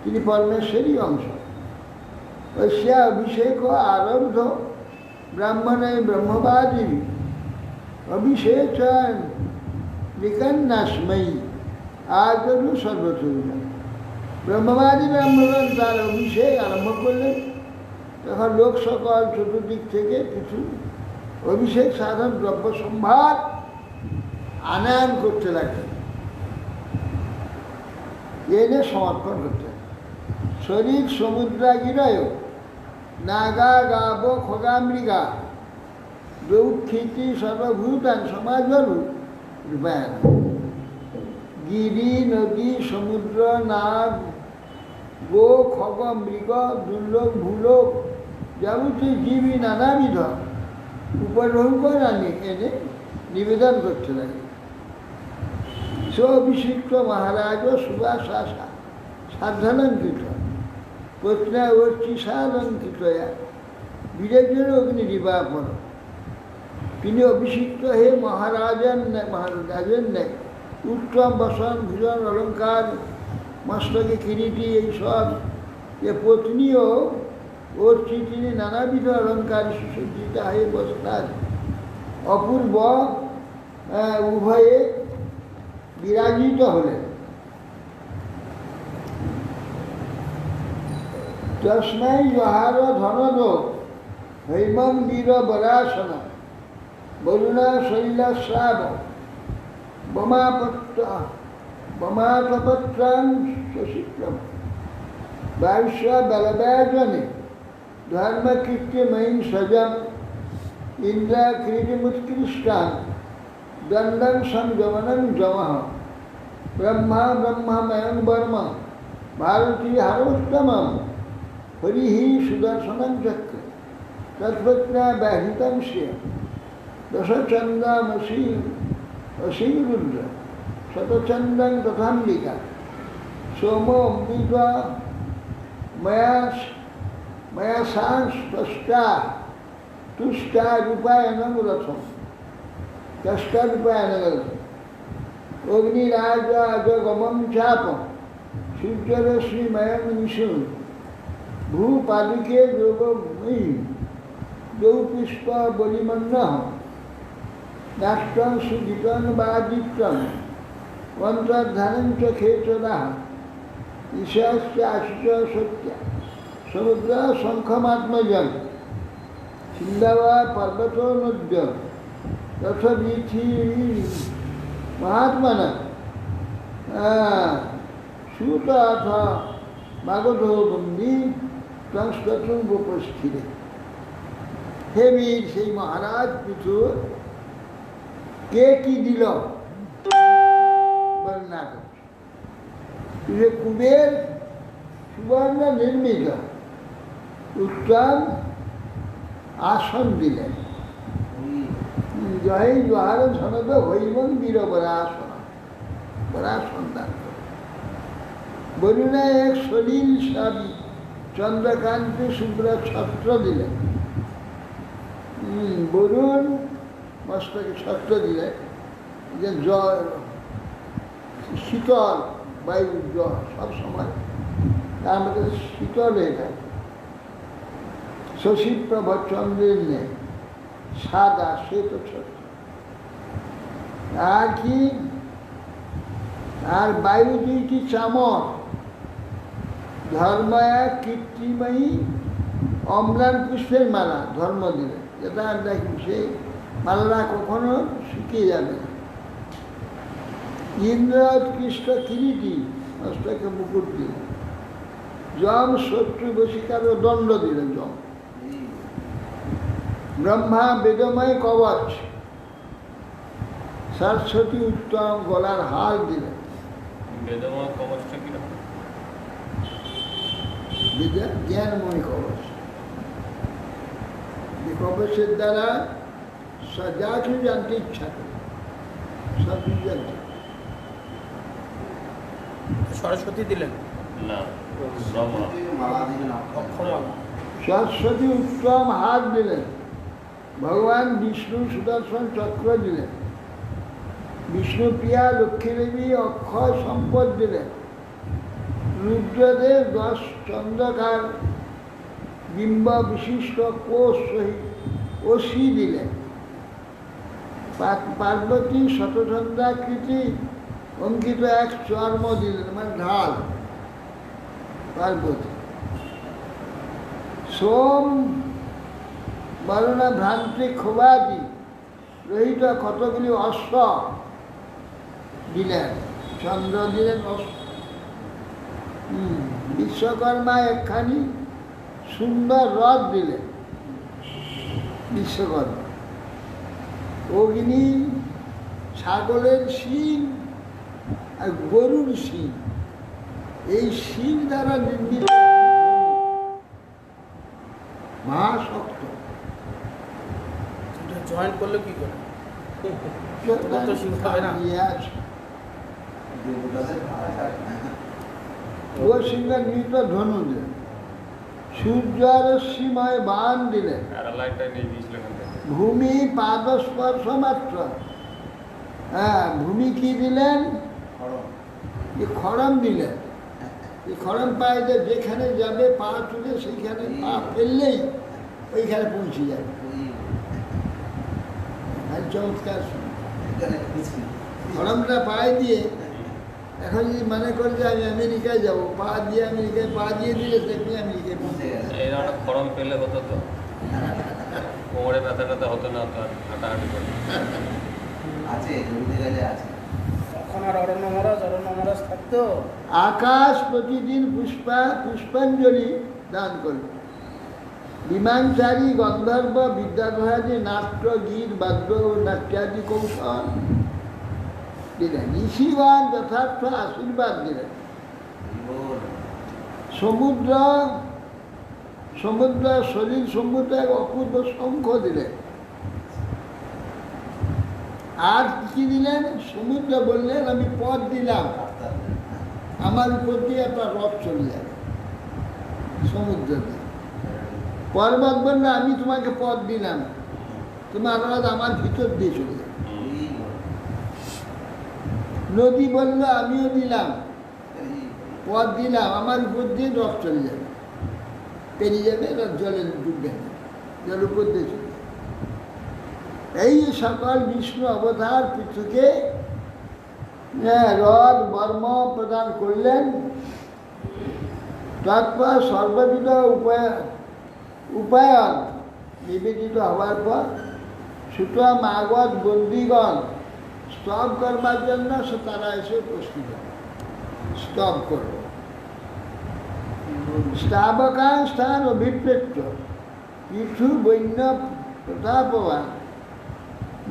তিনি পরমেশ্বরই অংশ। অস্য অভিষেক আরব্ধ ব্রাহ্মণে ব্রহ্মবাদী অভিষেচন বিকন্যাস্ময়ী আদরু সর্বচরণ। ব্রহ্মবাদী ব্রাহ্মণ তার অভিষেক আরম্ভ করলেন, তখন লোক সকল চতুর্দিক থেকে কিছু অভিষেক সাধন দ্রব্য সম্ভার আনয়ন করতে লাগলেন, এনে সমর্পণ করতে। শরীর সমুদ্রাগিরয় নাগা গাব খগামৃগা দৌক্ষিতি সর্বভূতান সমাজরু রূপায়ণ। গিরি, নদী, সমুদ্র, নাগ, গো, খগ, মৃগ, দুর্লোক, ভূলোক, যাবতীয় জীবী নানাবিধ উপঢৌকন আনি এনে নিবেদন করতে লাগে। স্ব অভিষিক্ত মহারাজ সুবাসাসা সাধ্যালঙ্কিত পত্না অর্চিসালঙ্কিত বীরের অগ্নি নিবাপন। তিনি অভিষিক্ত হয়ে মহারাজের ন্যায় উত্তম বসন, ভূষণ, অলঙ্কার, মস্তকে কিরীটি এইসব, এ পত্নীও অর্চি, তিনি নানাবিধ অলঙ্কার সুসজ্জিত হয়ে বসতার। অপূর্ব উভয়ে বিরাজিত হলেন। তস্মৈ জহার ধনদ হৈমং বীর বরাসন বরুণা শৈলশ্রাব বমাপত্রাং শশিক্রম বায়ুষ্য বলব্যাজনে ধর্মকীর্তিময়ীং সজম ইন্দ্রক্রীডিমুৎকৃষ্টান দণ্ডং সংযমনং যমঃ ব্রহ্মা ব্রহ্মময়ং বর্ম ভারতী হারোত্তমম হরিঃ সুদর্শনং চক্র তৎপত্না ব্যাহৃতং শ্রিয় দশচন্দ্রামসি অসীরুদ্র শতচন্দ্রং তথাম্বিকা সোম অমৃত ময়া সাংস্পষ্টা তুষ্টা রূপায়ণং রথম দশটা রূপায়ণ অগ্নিরাজ গমম চাপম সূর্যরশ্মিময়ং নিশুন ভূপালিকে যোগময়ী দৌপুষ্প বলিমন্ন নাষ্টং সুগীতং বাদিত্যং মন্ত্রধ্যানং চ খেচদাহ ঈশাস্য আশুচ সত্য সমুদ্র শঙ্খমাত্মজং সিন্ধবা পর্বত নদ্য তথবীথি মহাত্মনা সুত অথ মাগধ বন্দী সংস্কৃতং উপস্থিরে। হে বীর, সেই মহারাজ পৃথুর কে কি দিল বর্ণনা করছে। কুবের সুবর্ণ নির্মিত উত্তম আসন দিলেন। জয় জহার ধনদ হৈমং বীর বরাসন, বরাসন দান করে। বরুণা এক সলিল সাবি চন্দ্রকান্তি শুভ্র ছত্র দিলেন। বরুণ মস্তকে ছত্র দিলেন, যে জল শীতল বায়ু জল সবসময় তার মধ্যে শীতল হয়ে থাকে। শশীপ্রভ চন্দ্রের নেই, সাদা শ্বেত ছত্র। আর কি, আর বায়ু দুইটি চামর, ধর্ময়া কীর্তিময়ী অম্লান পুষ্পের মালা ধর্ম দিলেন, যেটা দেখি সেই মালা কখনো শুকিয়ে যাবে না। ইন্দ্র উৎকৃষ্ট কিরীটি মস্তকে মুকুট দিলেন। যম শত্রু বশীকার দণ্ড দিলেন যম। ব্রহ্মা বেদময় কবচ, সরস্বতী উত্তম গলার হার দিলেন। বেদময় কবচটা কিরকম? জ্ঞানময় কবচ, যে কবচের দ্বারা যা কিছু জানতে ইচ্ছা করে সব কিছু জানতে। সরস্বতী দিলেন না ব্রহ্মা অক্ষমালা সরস্বতী উত্তম হাত দিলেন, ভগবান বিষ্ণু সুদর্শন চক্র দিলেন, বিষ্ণুপ্রিয়া লক্ষ্মীদেবী অক্ষয় সম্পদ দিলেন, রুদ্রদেব 10 চন্দ্রকার বিম্ব বিশিষ্ট কোষ সহিত অসি দিলেন, পার্বতী শতচন্দ্রাকৃতি অঙ্কিত এক চর্ম দিলেন, মানে ঢাল পার্বতী। সোম বর্ণা ভ্রান্তি ক্ষোভাদি রহিত কতগুলি অশ্ব দিলেন, চন্দ্র দিলেন অশ্ব। বিশ্বকর্মা একখানি সুন্দর রথ দিলেন বিশ্বকর্মা। অগ্নি ছাগলের শিং আর গরুর শিং, এই শিং দ্বারা নির্মিত মহাশক্ত। জয়েন করলে কি করে? তো শিখতে হবে না। ও সিংহের নিহিত ধনু দিলেন, সূর্যরশ্মিময় বাণ দিলেন, প্যারালাইটটা নিয়ে গিয়েছিল এখান থেকে। ভূমি পাদস্পর্শ মাত্র। হ্যাঁ, ভূমি কি দিলেন? এই খড়ম দিলেন। এই খড়ম পায়ে যে যেখানে যাবে পা তুলে সেইখানে পা ফেললেই ওইখানে পৌঁছে যাবে। আর চমৎকার খড়মটা পায়ে দিয়ে, এখন যদি মনে করে যে আমি আমেরিকায় যাবো, পা দিয়ে আমেরিকায় পা দিয়ে দিলে দেখবি আমেরিকায় পৌঁছে গেছে। এই ধরনের খরম পেলে হতো তো, কোমরে ব্যথা ট্যাথা হতো না তো, আর হাঁটাহাঁটি করে। তখন আর অরণ্য মহারাজ থাকতো। আকাশ প্রতিদিন পুষ্পাঞ্জলি দান করল। বিমানচারী গন্ধর্ব বিদ্যাধরাদি নাট্য গীত বাদ্য ও নাট্যাদি কৌশল দিলেন। ঋষিগণ যথার্থ আশীর্বাদ দিলেন। সমুদ্র শরীর সমুদ্র এক অপূর্ব শঙ্খ দিলেন। আর কি দিলেন? সমুদ্র বললেন আমি পথ দিলাম, আমার উপর দিয়ে একটা রথ চলে যাবে সমুদ্র দিয়ে। পর্বত বললে আমি তোমাকে পথ দিলাম, তোমার রথ আমার ভিতর দিয়ে চলে যাবে। নদী বলল আমিও দিলাম, পথ দিলাম, আমার উপর দিয়ে রথ চলে যাবে, পেরিয়ে যাবে, রথ জলে ডুববে না, জল উপর দিয়ে চলে যাবে। এই সকল বিষ্ণু অবতার পৃথুকে রথ বর্ম প্রদান করলেন। তারপর সর্ববিধ উপায়ন নিবেদিত হওয়ার পর সুতরাং আগত বন্দীগণ স্তব করবার জন্য তারা এসে উপস্থিত হয়, স্তব করব। স্তাবকান স্থান অভিপ্রেত্য পৃথু বৈন্য প্রতাপবান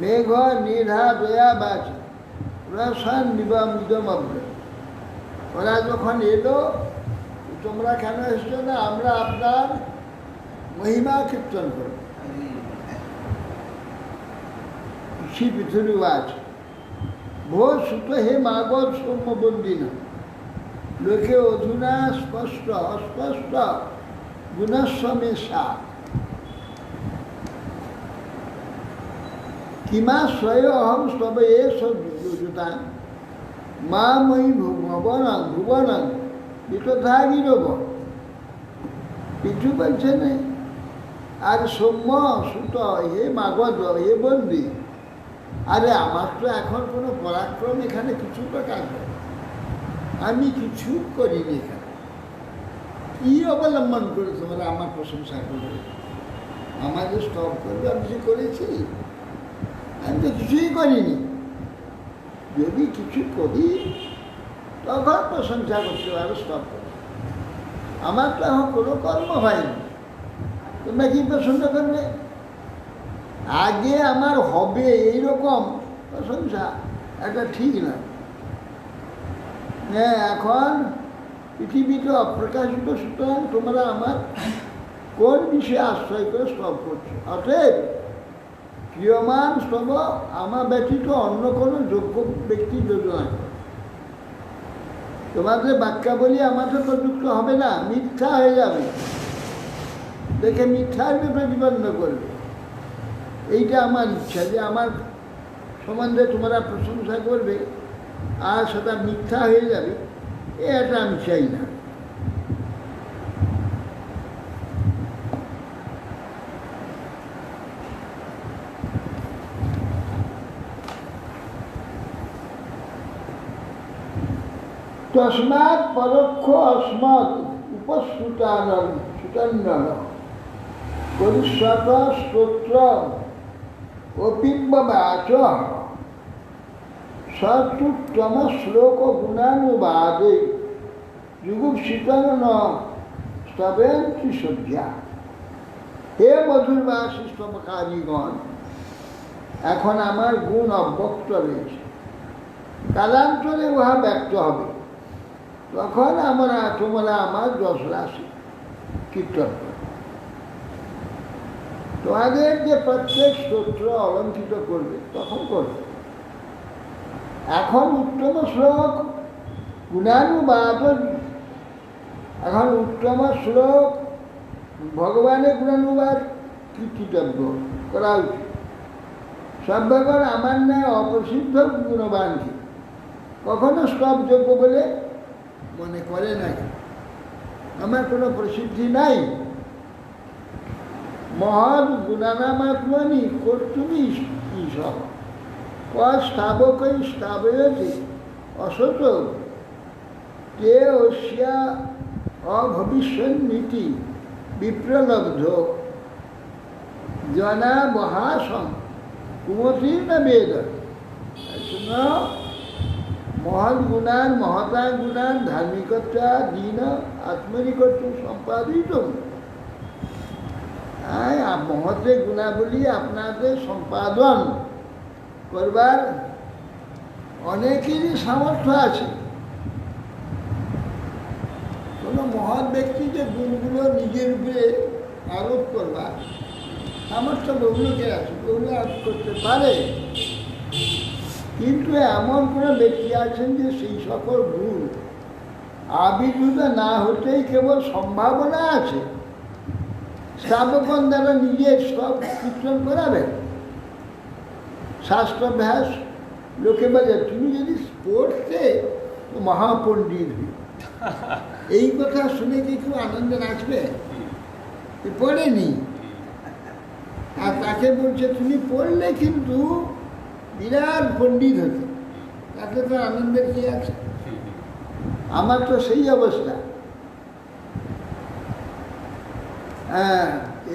মেঘ নিধা দয়া বাচ রসান নিবমিদমগ্র। ওরা যখন এলো, তোমরা কেন এসছো? না, আমরা আপনার মহিমা কীর্তন করব। শ্রী পৃথুরিবাচ ভো সুত হে মাগধ সৌম্যবন্দিন লোকে অধুনা স্পষ্ট অস্পষ্ট গুণস্বমেশা কিমা স্বয় অহম স্তব এ সজ্জুতান মা ময়ী ভুবনং ভুবনং বিতথা গিরব। কিছু বলছে না। আর সৌম্য সুত হে মাগধ হে বন্দি, আরে আমার তো এখন কোনো পরাক্রম এখানে কিছু প্রকাশ হয়, আমি কিছু করিনি এখানে। কি অবলম্বন করে তোমরা আমার প্রশংসা করবে, আমাকে স্তব করবে? আমি কিছু করেছি? আমি তো কিছুই করিনি। যদি কিছু করি তখন প্রশংসা করতে পারো, স্তব করো। আমার তো এখন কোনো কর্ম হয়নি, তোমরা কি প্রশংসা করবে? আগে আমার হবে এইরকম প্রশংসা এটা ঠিক না। হ্যাঁ, এখন পৃথিবীতে অপ্রকাশিত, সুতরাং তোমরা আমার কোন বিষয়ে আশ্রয় করে স্তব করছো? অতএব ক্রিয়মান স্তব আমার ব্যতীত অন্য কোনো যোগ্য ব্যক্তি যোগ্য নয়। তোমাদের বাক্যাবলী আমাদের প্রযুক্ত হবে না, মিথ্যা হয়ে যাবে, দেখে মিথ্যার প্রতিপন্ন করবে। এইটা আমার ইচ্ছা যে আমার সম্বন্ধে তোমরা প্রশংসা করবে আর সেটা মিথ্যা হয়ে যাবে, এটা আমি চাই না। তস্মাৎ পরোক্ষ অস্মৎ উপশ্রুতান্ন পরিশ্বত স্তোত্র অপিম্বাচ সতুত্তম শ্লোক গুণানুবাদে যুগুপ্সিতন স্তবেন্তি সজ্জা। হে মধুরবাসিষ্টমকারীগণ, এখন আমার গুণ অব্যক্ত রয়েছে, কালান্তরে উহা ব্যক্ত হবে, তখন তোমরা আমার যশ রাশি কীর্তন করো। তোমাদের যে প্রত্যেক স্তোত্র অলঙ্কৃত করবে তখন করবে। এখন উত্তম শ্লোক গুণানুবাদ, এখন উত্তম শ্লোক ভগবানের গুণানুবাদ কীর্তিতব্য করা উচিত। সভ্যগণ আমার ন্যায় অপ্রসিদ্ধ গুণবানকে কখনো স্তবযোগ্য বলে মনে করে নাই। আমার কোনো প্রসিদ্ধি নাই। মহৎ গুণানামাত্মনি কর্তুমি ঈশঃ স্থাবকই স্থাবয়তে অসত তে অস্যা অভবিষ্যন্নীতি বিপ্রলব্ধ জনা মহাসং কুমতীর্ণ বেদ। শুনো, মহৎ গুণান মহতা গুণান ধার্মিকতা দীন আত্মনিকর্ত সম্পাদিত। মহতের গুণাবলী আপনাদের সম্পাদন করবার অনেকেরই সামর্থ্য আছে। কোনো মহৎ ব্যক্তি যে গুণগুলো নিজের উপরে আরোপ করবার সামর্থ্য বহুলোকের আছে, বহুলো আরোপ করতে পারে, কিন্তু এমন কোনো ব্যক্তি আছেন যে সেই সকল গুণ আবির্ভূত না হতেই কেবল সম্ভাবনা আছে, স্থাপকন দ্বারা নিজের সব কীর্তন করাবেন। শাস্ত্রাভ্যাস লোকে বলে তুমি যদি পড়তে তো মহাপণ্ডিত হই। এই কথা শুনে কি কেউ আনন্দে নাচবে? পড়েনি, আর তাকে বলছে তুমি পড়লে কিন্তু বিরাট পণ্ডিত হতে, তাতে তো আনন্দের কি আছে? আমার তো সেই অবস্থা। হ্যাঁ,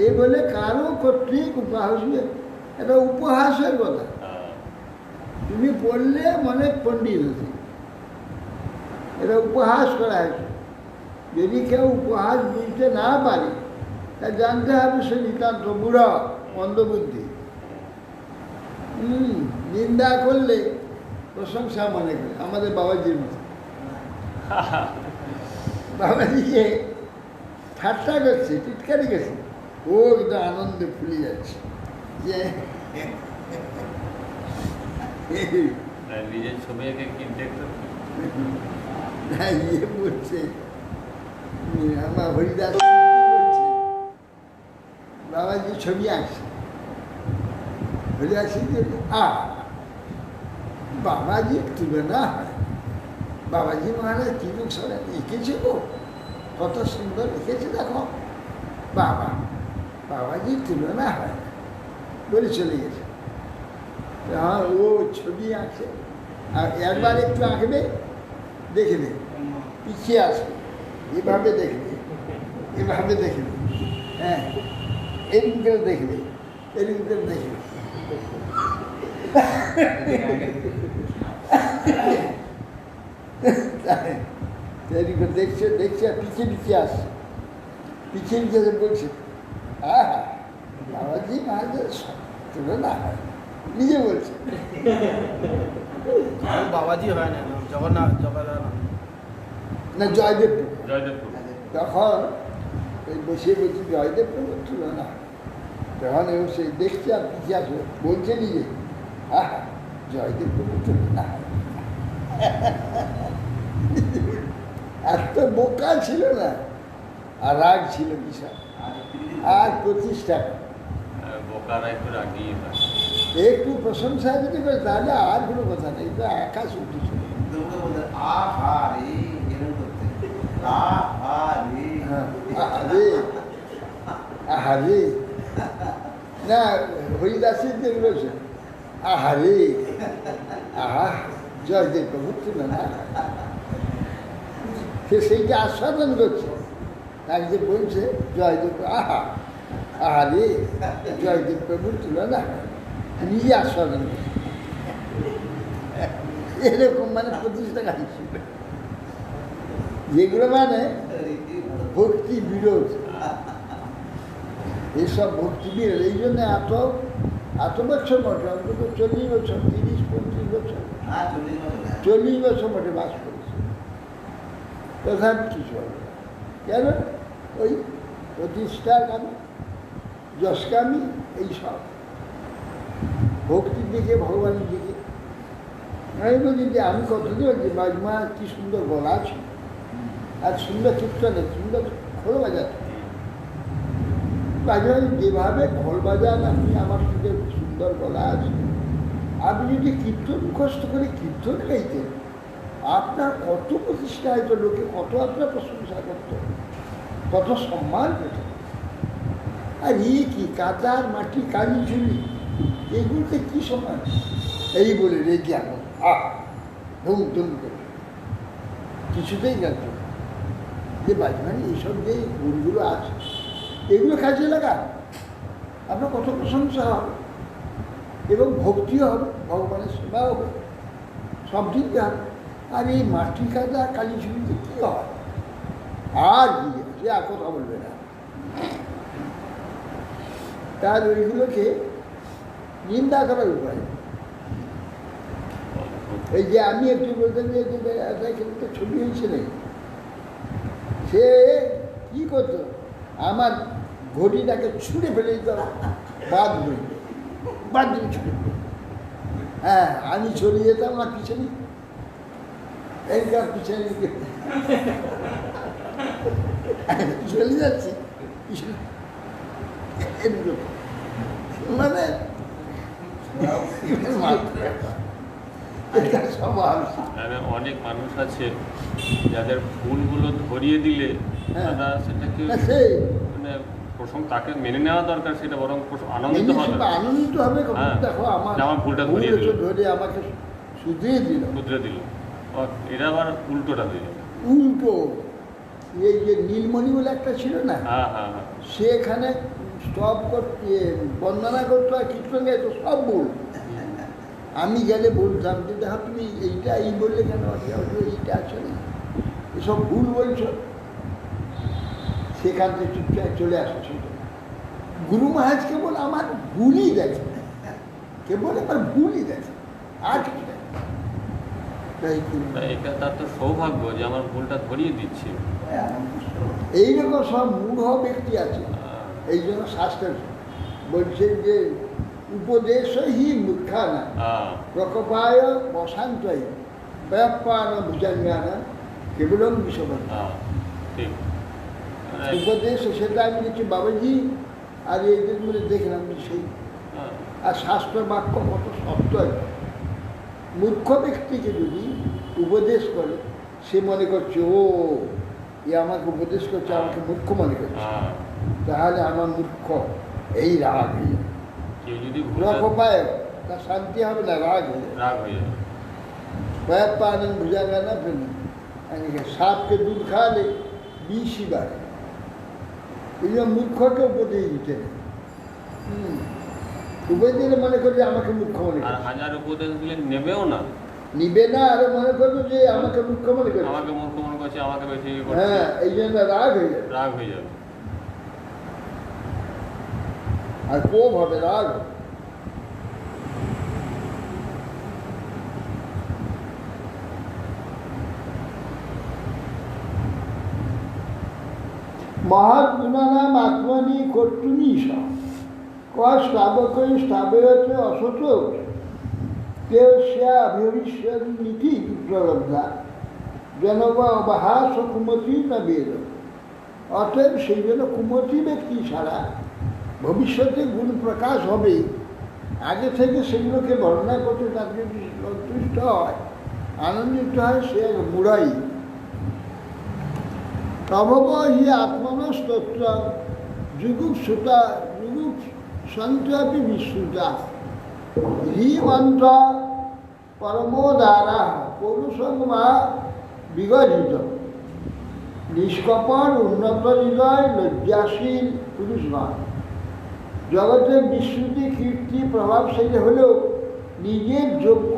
এই বলে কারো কর্তৃক উপহাস, এটা উপহাসের কথা। তুমি পড়লে মনে পণ্ডিত হতে, এটা উপহাস করা হয়েছে। যদি কেউ উপহাস বুঝতে না পারে তা জানতে হবে সে নিতান্ত বুড়া, মন্দবুদ্ধি। নিন্দা করলে প্রশংসা মনে করে, আমাদের বাবাজির মতো। বাবাজিকে ঠাট্টা করছে, টিটকারি গেছে, ও একটু আনন্দে ফুলে যাচ্ছে যে নিজের ছবি এঁকে কি দেখতে ইয়ে বলছে, আমার হরিদাস বলছে বাবাজি ছবি আঁকছে, হরিদাস বাবাজির তুলনা হয়। বাবাজি মহারাজ কি মুখ সরে এঁকেছে গো, কত সুন্দর এঁকেছে দেখো, বাবাজির তুলনা হয় বলে চলে গেছে। হ্যাঁ, ও ছবি আঁকছে, আর একবার একটু আঁকবে, দেখবে পিছিয়ে আসবে, এভাবে দেখবে, এভাবে দেখবে, হ্যাঁ এরকম করে দেখবে, এরকম করে দেখবে, দেখছে দেখছে আর পিছিয়ে পিছিয়ে আসছে, পিছিয়ে পিছিয়ে বলছে বাবাজি মহারাজের তুলনা হয়, নিজে বলছে। বাবাজি হয় না, জগন্নাথ না জয়দেব জয়দেবপুর তখন ওই বসে বলছি জয়দেব প্রভুর তুলনা হয়। তখন এবং সেই দেখছে আর পিছিয়ে আসবে, বলছে নিজে জয়দেব প্রভুর তুলনা হয়। এত বোকা ছিল না, আর রাগ ছিল বিশাল। আর প্রতিষ্ঠা বোকারা একটু রাগিয়ে হয়। একটু প্রশংসা যদি করে তাহলে আর কোনো কথা নেই, তো আকাশ উঠেছিল। আহারে আহারে, না হরিদাসের যে রয়েছে, আহারে আহা জয়দেব প্রভু ছিল না, সে সেইটা আস্বাদন করছে। তাকে যে বলছে জয়দেব, আহা আহারে জয়দেব প্রভু ছিল না, নিজে আস্বাদন করছে। এরকম মানে প্রতিষ্ঠা গান ছিল, যেগুলো মানে ভক্তি বিরোধ। এইসব ভক্তি বিরোধ, এই জন্য এত বছর মঠে, অন্তত 40 বছর, 30-35 বছর, 40 বছর মঠে বাস করেছে। তথাপি কিছু হবে না। কেন? ওই প্রতিষ্ঠার কামি, যশকামি, এইসব ভক্তির দিকে, ভগবানের দিকে। আমি বলি যে আমি কতদিন বলছি বাজমা কি সুন্দর গলা আছে, আর সুন্দর কীর্তনে, সুন্দর খোল বাজাতে। বাজমা যেভাবে খোল বাজান আপনি, আমার সঙ্গে সুন্দর গলা আছে, আপনি যদি কীর্তন মুখস্থ করে কীর্তন গাইতেন, আপনার কত প্রতিষ্ঠা হয়তো, লোকে কত আপনার প্রশংসা করত, কত সম্মান পেত। আর কি কাদার মাটি, কালি ঝুলি, এগুলোতে কি সমান? এই বলে রেগে আমার ধুম ধুম করে কিছুতেই গেল যে বাজমানি এইসব যে গুণগুলো আছে, এগুলো কাজে লাগা, আপনার কত প্রশংসা হবে এবং ভক্তিও হবে, ভগবানের সেবা হবে, সব দিকে হবে। আর এই মাটি কাদা কালি ঝুলিতে কী হয়? আর কি সে আর কথা বলবে না। তার ওইগুলোকে নিন্দা করার উপায়। এই যে আমি একটু বলতেন যে একটা ছবি হয়েছিল, সে কী করতো, আমার ঘটিটাকে ছুঁড়ে ফেলে দিত, বাদ দিয়ে ছুঁড়ে ফেলে। হ্যাঁ, আমি চলে যেতাম আমার পিছনে, এইটার পিছনে চলে যাচ্ছি, মানে অনেক মানুষ আছে যাদের ভুলগুলো ধরিয়ে দিলে তারা সেটাকে মানে তাকে মেনে নেওয়া দরকার, সেটা বরং আনন্দিত হবে। দেখো আমার ভুলটা ধরিয়ে দিল, ধরে আমাকে শুধরিয়ে দিল। এরা আবার উল্টোটা দিল, উল্টো। এই যে নীলমণি বলে একটা ছিল না, সে এখানে সব বন্দনা করতো আর কীর্তন গাইতো, সব ভুল। আমি গেলে বলতাম যে দেখো তুমি এইটা এই বললে কেন, এইটা আছে না, এসব ভুল বলছ। সেখান থেকে চুপচাপ চলে আসছে। গুরু মহারাজ কেবল আমার ভুলই দেখে, কেবল আমার ভুলই দেখে, আর কিছু দেখে। এটা তার তো সৌভাগ্য যে আমার ভুলটা ধরিয়ে দিচ্ছে। এইরকম সব মূঢ় ব্যক্তি আছে। এই জন্য শাস্ত্র বলছেন যে উপদেশই মূর্খানা প্রকোপায় বসান্তই ব্যাপান ভুজাঙ্গানা কেবলম বিষবান। উপদেশ সেটা আমি দেখছি বাবাজি, আর এইদের মধ্যে দেখলাম সেই। আর শাস্ত্র বাক্য কত সত্য। মূর্খ ব্যক্তিকে যদি উপদেশ করে, সে মনে করছে ও এ আমাকে উপদেশ করছে, আমাকে মূর্খ মনে করছে, তাহলে আমার মূর্খ। এই রাগ হয়ে যাবে, রকপায় তার শান্তি হবে না, রাগ হয়ে যাবে। ব্যাপা আনন্দ বুঝা গেল না। ফেলে সাপকে দুধ খাওয়ালে বিষই বাড়ে। এই জন্য মূর্খকে উপদেশ দিতে উপদেশ দিলে মনে করবে আমাকে মূর্খ মনে করছে, হাজার উপদেশ দিলে নেবেও না, নিবে না। আর মনে করবে যে আমাকে মূর্খ মনে করছে, আমাকে মূর্খ মনে করছে, আমাকে বেশি। হ্যাঁ, এই জন্য রাগ হয়ে যাবে, রাগ হয়ে যাবে। আর কোপ হবে, রাগ। মহাত্মনাম আত্মনি কর্তুনীশ স্থাবকই স্থাবয়তে অসত কেউ সে অভিবিশ্বর নীতি বিপ্লবদ্ধা জনবা অবহাস ও কুমতি না বেদ। অতএব সেই জন্য কুমতি ব্যক্তি ছাড়া ভবিষ্যতে গুণ প্রকাশ হবে, আগে থেকে সেগুলোকে বর্ণনা করতে তার যদি সন্তুষ্ট হয়, আনন্দিত হয়, সে এক মুড়াই। প্রভব হি আত্মনস্তত্র যুগুপ সুতা যুগুপ সন্ত্রাপি বিশ্রুতা হ্রিমন্ত্র পরমোদারা পৌরুষঙ্গমা বিগজিত নিষ্কপট উন্নত হৃদয় লজ্জাশীল পুরুষ নয়। জগতের বিশ্রুতি কীর্তি প্রভাবশালী হলেও নিজের যোগ্য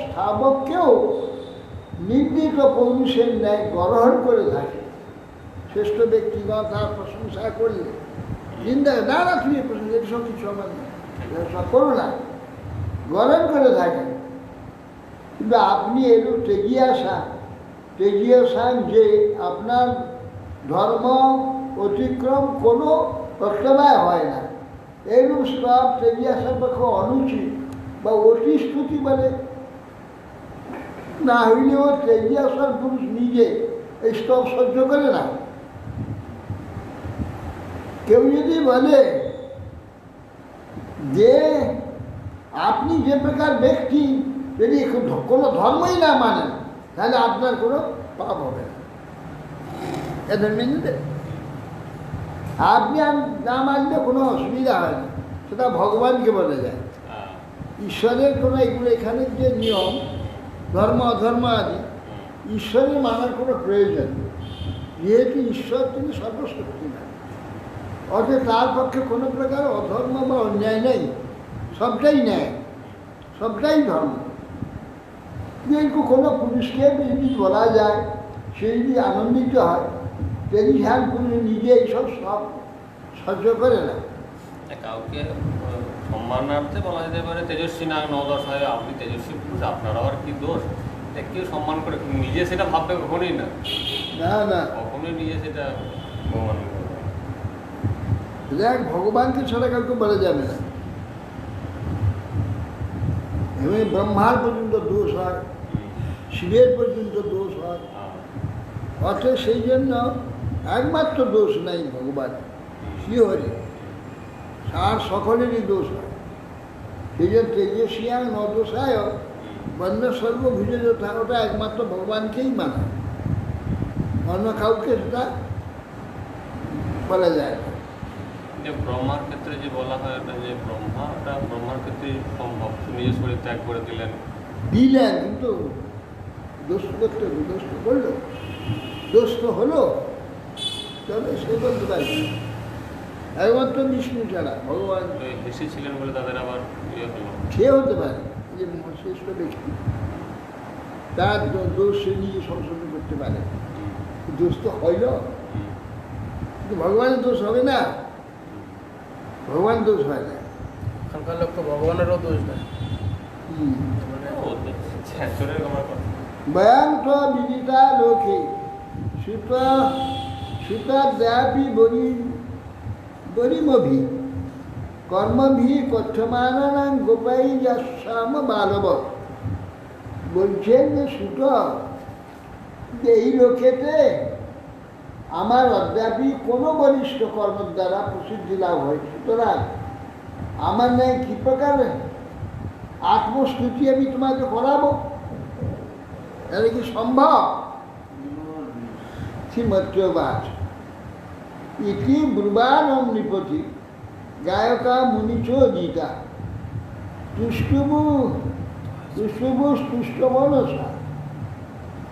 স্থাবককেও নির্দিত পৌরুষের ন্যায় গ্রহণ করে থাকে। শ্রেষ্ঠ ব্যক্তিগত তার প্রশংসা করলে নিন্দা না তুমি প্রশংসা এসব কিছু আমার সব করো না, গ্রহণ করে থাকেন। কিন্তু আপনি এরূপ তেজিয়াসান যে আপনার ধর্ম অতিক্রম কোনো প্রত্যবায় হয় না, এইরূপ সব তেজিয়াসার পক্ষে অনুচিত বা অতিস্তুতি বলে না হইলেও তেজিয়াসার পুরুষ নিজে এই স্তব সহ্য করে না। কেউ যদি বলে যে আপনি যে প্রকার ব্যক্তি যদি কোনো ধর্মই না মানেন, তাহলে আপনার কোনো পাপ হবে না, এদের মেনে দেন। আপনি না মানলে কোনো অসুবিধা হয় না, সেটা ভগবানকে বলে যায়। ঈশ্বরের কোনো এগুলো এখানে যে নিয়ম ধর্ম অধর্ম আদি ঈশ্বরের মানার কোনো প্রয়োজন নেই, যেহেতু ঈশ্বর তিনি সর্বশক্তি না। অর্থাৎ তার পক্ষে কোনো প্রকার অধর্ম বা অন্যায় নেই, সবটাই ন্যায়, সবটাই ধর্ম। কিন্তু কোনো পুরুষকে যদি বলা যায় সে যদি আনন্দিত হয়, যদি ধ্যান পুরুষ নিজে এইসব সব সহ্য করে না। কাউকে সম্মানার্থে বলা যেতে পারে তেজস্বী না নদশ হয়, আপনি তেজস্বী পুরুষ, আপনার আবার কি দোষ? কেউ সম্মান করে, নিজে সেটা ভাববে কখনোই না, না কখনোই নিজে সেটা ভগবান দেখ, ভগবানকে ছাড়া কাউকে বলা যাবে না। এমনি ব্রহ্মার পর্যন্ত দোষ হয়, শিবের পর্যন্ত দোষ হয়। অর্থাৎ সেই জন্য একমাত্র দোষ নাই ভগবান শ্রীহরি, আর সকলেরই দোষ হয়। সেই জন্য তেজস্বিয়া নদোষায় বন্য সর্বভুজে যথা, ওটা একমাত্র ভগবানকেই মানা, অন্য কাউকে সেটা বলা যায় না। ব্রহ্মার ক্ষেত্রে যে বলা হয় ওটা যে ব্রহ্মার ক্ষেত্রে সম্ভব, নিজের শরীর ত্যাগ করে দিলেন, কিন্তু দোষ করতে দোষ তো করলো, দোষ তো হলো, তবে সে বলতে পারি একমাত্র বিষ্ণু ছাড়া ভগবান এসেছিলেন বলে তাদের আবার ইয়ে হলো। সে হতে পারে যে শ্রেষ্ঠ ব্যক্তি, তার দোষ সে নিজে সংশোধন করতে পারে, দোষ তো হইল, কিন্তু ভগবানের দোষ হবে না, ভগবান দোষ হয় না। এখনকার লোক তো ভগবানেরও দোষ দেয়। ভয়ঙ্ক বিদিতা লোকে সুতাদ্যাপি বরিমভি কর্মভি কথ্যমানানাং গোপাই যাম বালব। বলছেন যে সুত, এই লোকেতে আমার অদ্যাপি কোনো বলিষ্ঠ কর্মের দ্বারা প্রসিদ্ধি লাভ হয়, সুতরাং আমার ন্যায় কী প্রকার আত্মস্তুতি আমি তোমাকে করাবো? এটা কি সম্ভব? শ্রীমত্যবাচ ইতি ব্রুবানম নৃপতি গায়কা মুনিচ গীতা তুষ্টুবু তুষ্টমনসা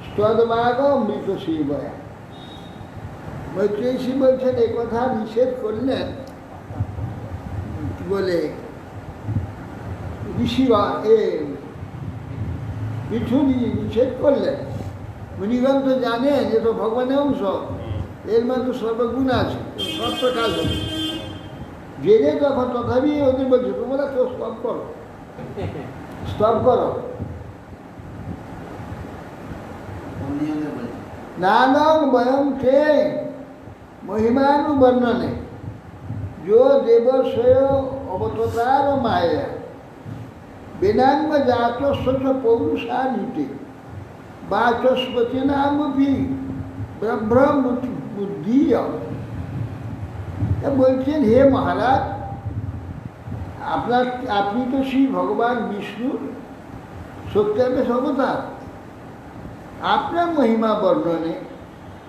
স্তদমাগ মৃত শিবয়া। মৈত্রেয়ী বলছেন এ কথা নিষেধ করলেন, বলে ঋষিরা পৃথুবী নিষেধ করলেন। মুনিগণ তো জানেন যে তো ভগবানের অংশ, এর মধ্যে সর্বগুণ আছে, সব প্রকাশ হবে, জেনে তখন তথাপি ওদের বলছে তোমরা কেউ স্তব করো, স্তব করো। নানং বয়ং কে মহিমানুবর্ণনে जो देवस्वय अवतार माया बिनांग जात पौरुषानीते বাচস্পতি নামপি ব্রহ্ম বুদ্ধি। বলছেন, হে মহারাজ, আপনি তো শ্রী ভগবান বিষ্ণুর সত্যাবেশ অবতার। আপনার মহিমা বর্ণনে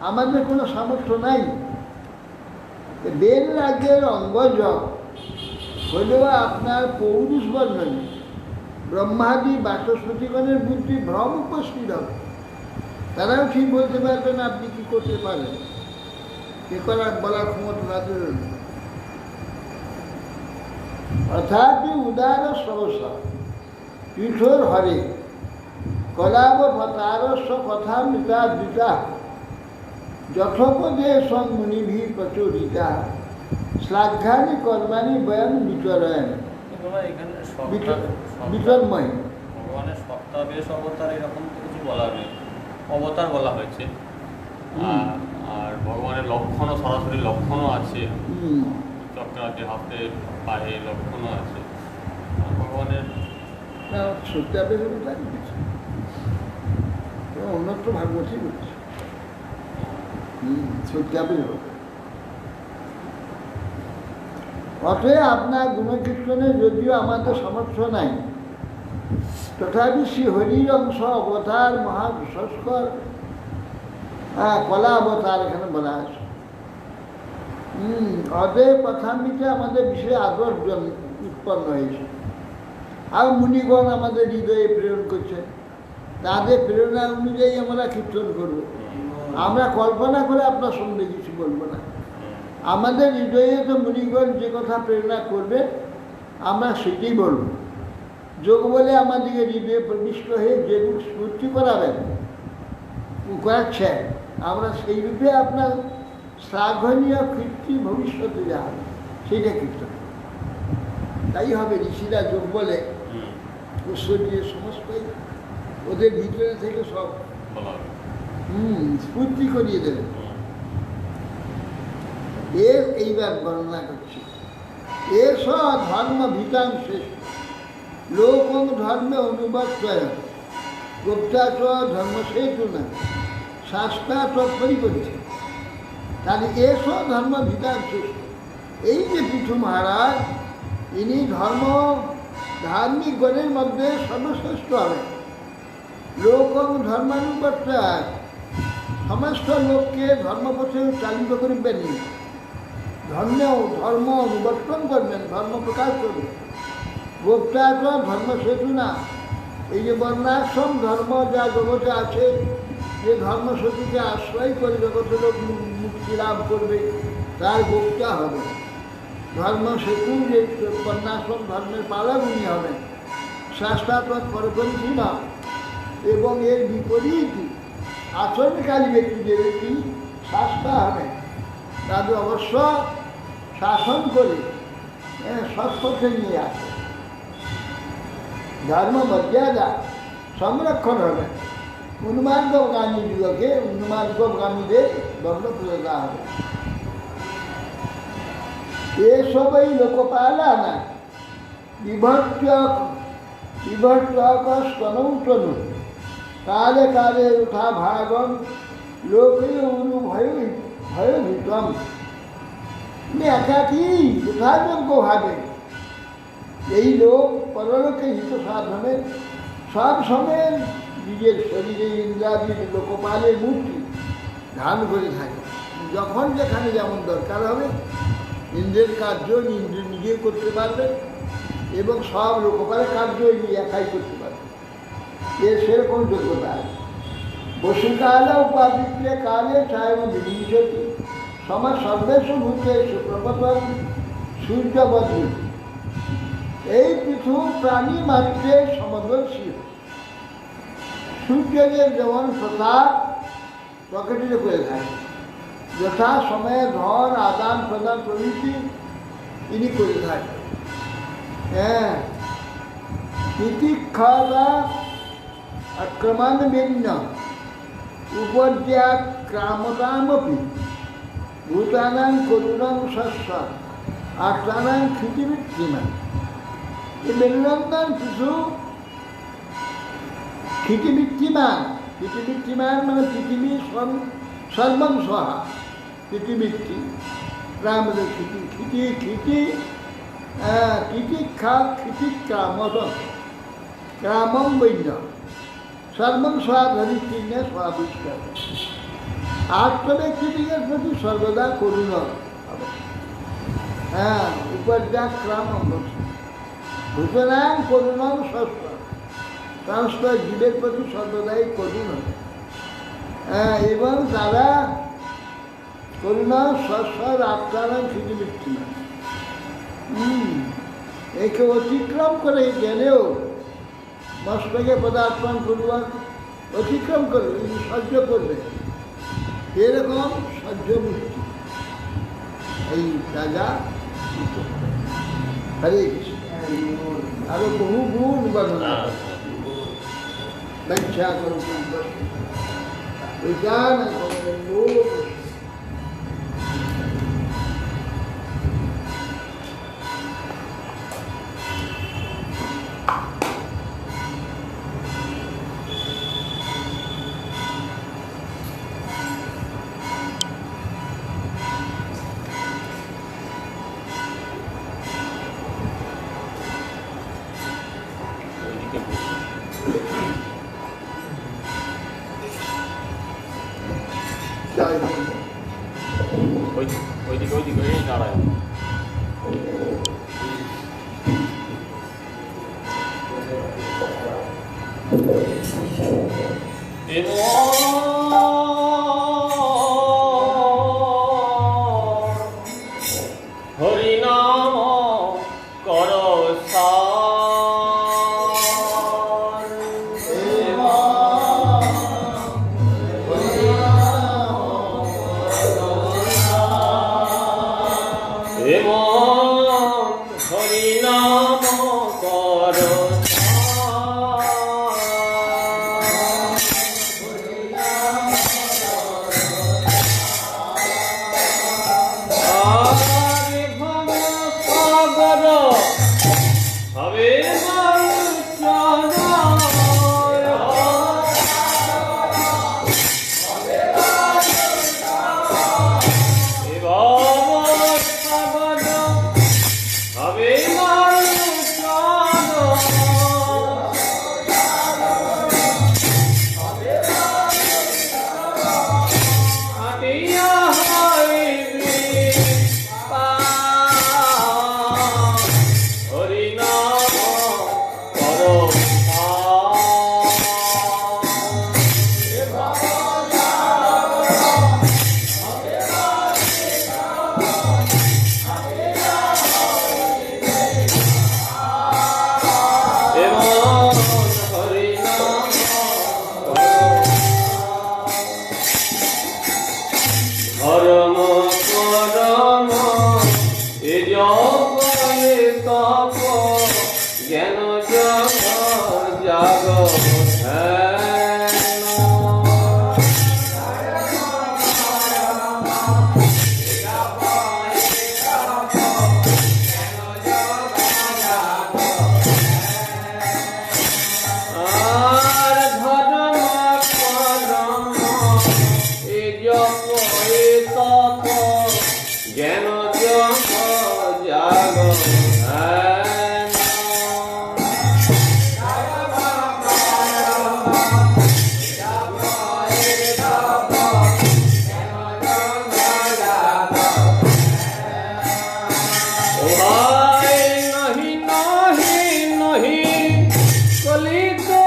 আমাদের কোনো সামর্থ্য নাই। বেল রাজ্যের অঙ্গজ হলেও আপনার পৌরুষ বর্ণনে ব্রহ্মাদি বাচস্পতিগণের বুদ্ধি ভ্রম উপস্থিত হবে। তারাও ঠিক বলতে পারবেন আপনি কি করতে পারেন। এ করার বলার ক্ষমতা তাদের নেই। অর্থাৎ উদার সহসা পীঠোর হরে কলাবতারস্য কথা মৃতা দ্বিতা যথোপদেশং মুনিভি প্রচোদিতা শ্লাঘ্যানি কর্মাণি বয়ং বিচরণ এখানে বিচন্ময়। ভগবানের সত্তাবেশ অবতার এরকম তো কিছু বলা নেই, অবতার বলা হয়েছে। আর ভগবানের লক্ষণও, সরাসরি লক্ষণও আছে, চক্রাদি হাতে পায়ে লক্ষণও আছে। আর ভগবানের সত্যাবেশ অবতার অন্যত্র ভাগবতী বলছে সত্যাবেশ অবতার। অতএব আপনার গুণকীর্তনে যদিও আমাদের সামর্থ্য নাই, তথাপি শ্রী হরির অংশ অবতার মহাবিশ্বস্কর কলা অবতার এখানে বলা আছে। অতএব কথামৃতে আমাদের বিষয়ে আদর উৎপন্ন হয়েছে। আর মুনিগণ আমাদের হৃদয়ে প্রেরণ করছে, তাদের প্রেরণা অনুযায়ী আমরা কীর্তন করব। আমরা কল্পনা করে আপনার সঙ্গে কিছু বলবো না। আমাদের হৃদয়ে তো মুনিগণ যে কথা প্রেরণা করবে আমরা সেটাই বলব। যোগ বলে আমাদেরকে হৃদয়ে প্রবিষ্ট হয়ে যে রূপ স্ফূর্তি করাবেন করাচ্ছেন, আমরা সেই রূপে আপনার শ্লাঘনীয় কীর্তি ভবিষ্যতে যা হবে সেইটা কীর্তন। তাই হবে। ঋষিরা যোগ বলে ঐশ্বর্যের সমস্তই ওদের ভিতরে থেকে সব স্ফূর্তি করিয়ে দেবে। এর এইবার বর্ণনা করছি। এস ধর্ম ভিতাং শ্রেষ্ঠ লোকং ধর্মে অনুবর্তয় গুপ্তাচ ধর্মসেতু না শাস্ত্রাচ পরিবর্তন। তাহলে এস ধর্ম ভিতাং শ্রেষ্ঠ, এই যে পৃথু মহারাজ, ইনি ধার্মিক গণের মধ্যে সর্বশ্রেষ্ঠ হবেন। লোকং ধর্মানুবর্তয়, সমস্ত লোককে ধর্মপথে চালিত করবেন, ধর্ম অনুবর্তন করবেন, ধর্ম প্রকাশ করবেন। গোপ্তাচ ধর্মসেতু না, এই যে বর্ণাশ্রম ধর্ম যা জগতে আছে, যে ধর্মসেতুকে আশ্রয় করে জগতে লোক মুক্তি লাভ করবে, তার গোপ্তা হবে। ধর্মসেতু যে বর্ণাশ্রম ধর্মের পালক উনি হবেন, শাস্ত্রাত্মক পরপন্থী না। এবং এর বিপরীত আচরণকারী ব্যক্তি, যে ব্যক্তি শাস্ত্রা হবেন, তাদের অবশ্য শাসন করে সৎপথে নিয়ে আসে, ধর্ম মর্যাদা সংরক্ষণ হবে। উন্মার্গগামী যুগকে উন্মার্গগামীদের দণ্ড তুলে দেওয়া হবে। এসবই লোকপালানা বিভট্টনৌতনু কালে কালে উঠা ভাগন লোকে অনু ভয়ভীতম। একাকী যথাযোগ্য ভাবে এই লোক পরলোকে হিত সাধনে সব সময় নিজের শরীরে ইন্দ্রাদি লোকপালের মূর্তি ধান করে থাকে। যখন যেখানে যেমন দরকার হবে ইন্দ্রের কার্য ইন্দ্র নিজে করতে পারবে এবং সব লোকপালের কার্য একাই করতে পারবে। এর সেরকম যোগ্যতা আছে। বসুকাল উপাদিত্য কালে ছায় বিধিশতি সমাজ সর্বেশু ভূতেষু প্রবর্তন সূর্যবদ্রী। এই পৃথু প্রাণী মাত্রে সমদর্শী। সূর্যদের যেমন প্রতাপ প্রকটিত করে থাকে, যথা সময়ে ধন আদান প্রদান প্রভৃতি ইনি করে থাকে। হ্যাঁ, তিতিক্ষা আক্রমণ ভিন্ন উপদ্যাক্রামতামপি ভূতানাং করুণাং শস্য আত্মানাং ক্ষিতিবৃত্তিমান। এই মেরুনন্দন কিছু ক্ষিতিবৃত্তিমান পৃথিবীত্রিমান মানে পৃথিবী সর্বং সহা, পৃথিবীত্রি রামদের খিতিক্ষা খিতিক্রামদ গ্রামম বৈন্য সর্বং সহা ধরিত্রীর্ণে স্বাবিষ্কার। আত্মব্যক্তিদিগের প্রতি সর্বদা করুণ হবে। উপর্যাক্রামম ভূষণাং করুণম ষষ্ঠ, সমস্ত জীবের প্রতি সর্বদাই করুণ হবে। এবং তারা করুণ সস্বর আত্মারাম পৃথিবীত্রি একে অতিক্রম করে গেলেও মস্তকে পদার্পণ করবার অতিক্রম করবে, সহ্য করবে, এরকম সহ্য মুক্তি এই রাজা। হরে কৃষ্ণ। আরো বহু গুণ বর্ণনা ব্যাখ্যা করছেন বিজ্ঞান। ওইদিকে দাঁড়ায়। হরিনাম কর হরিনাম কর ধর্ম করম এ জগয়ে তপ জ্ঞান জাগ জ্ঞান জাগ নহি নহি নহি কলিতে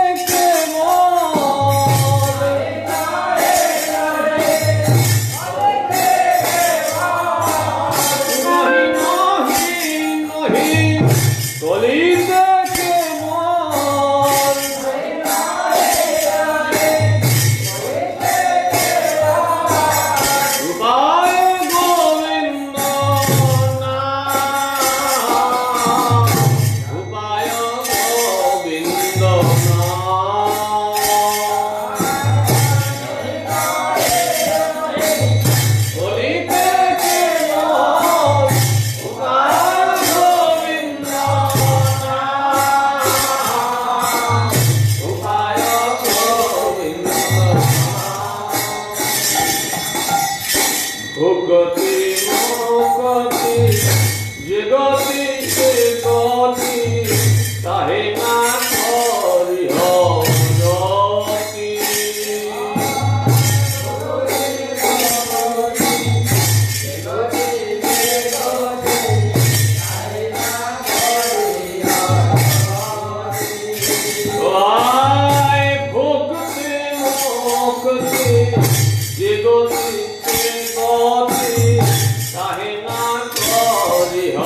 গতি সে গতি তাহে না করিহ গতি। আয় ভক্তি মুক্তি যে গতি সে গতি তাহে না করিহ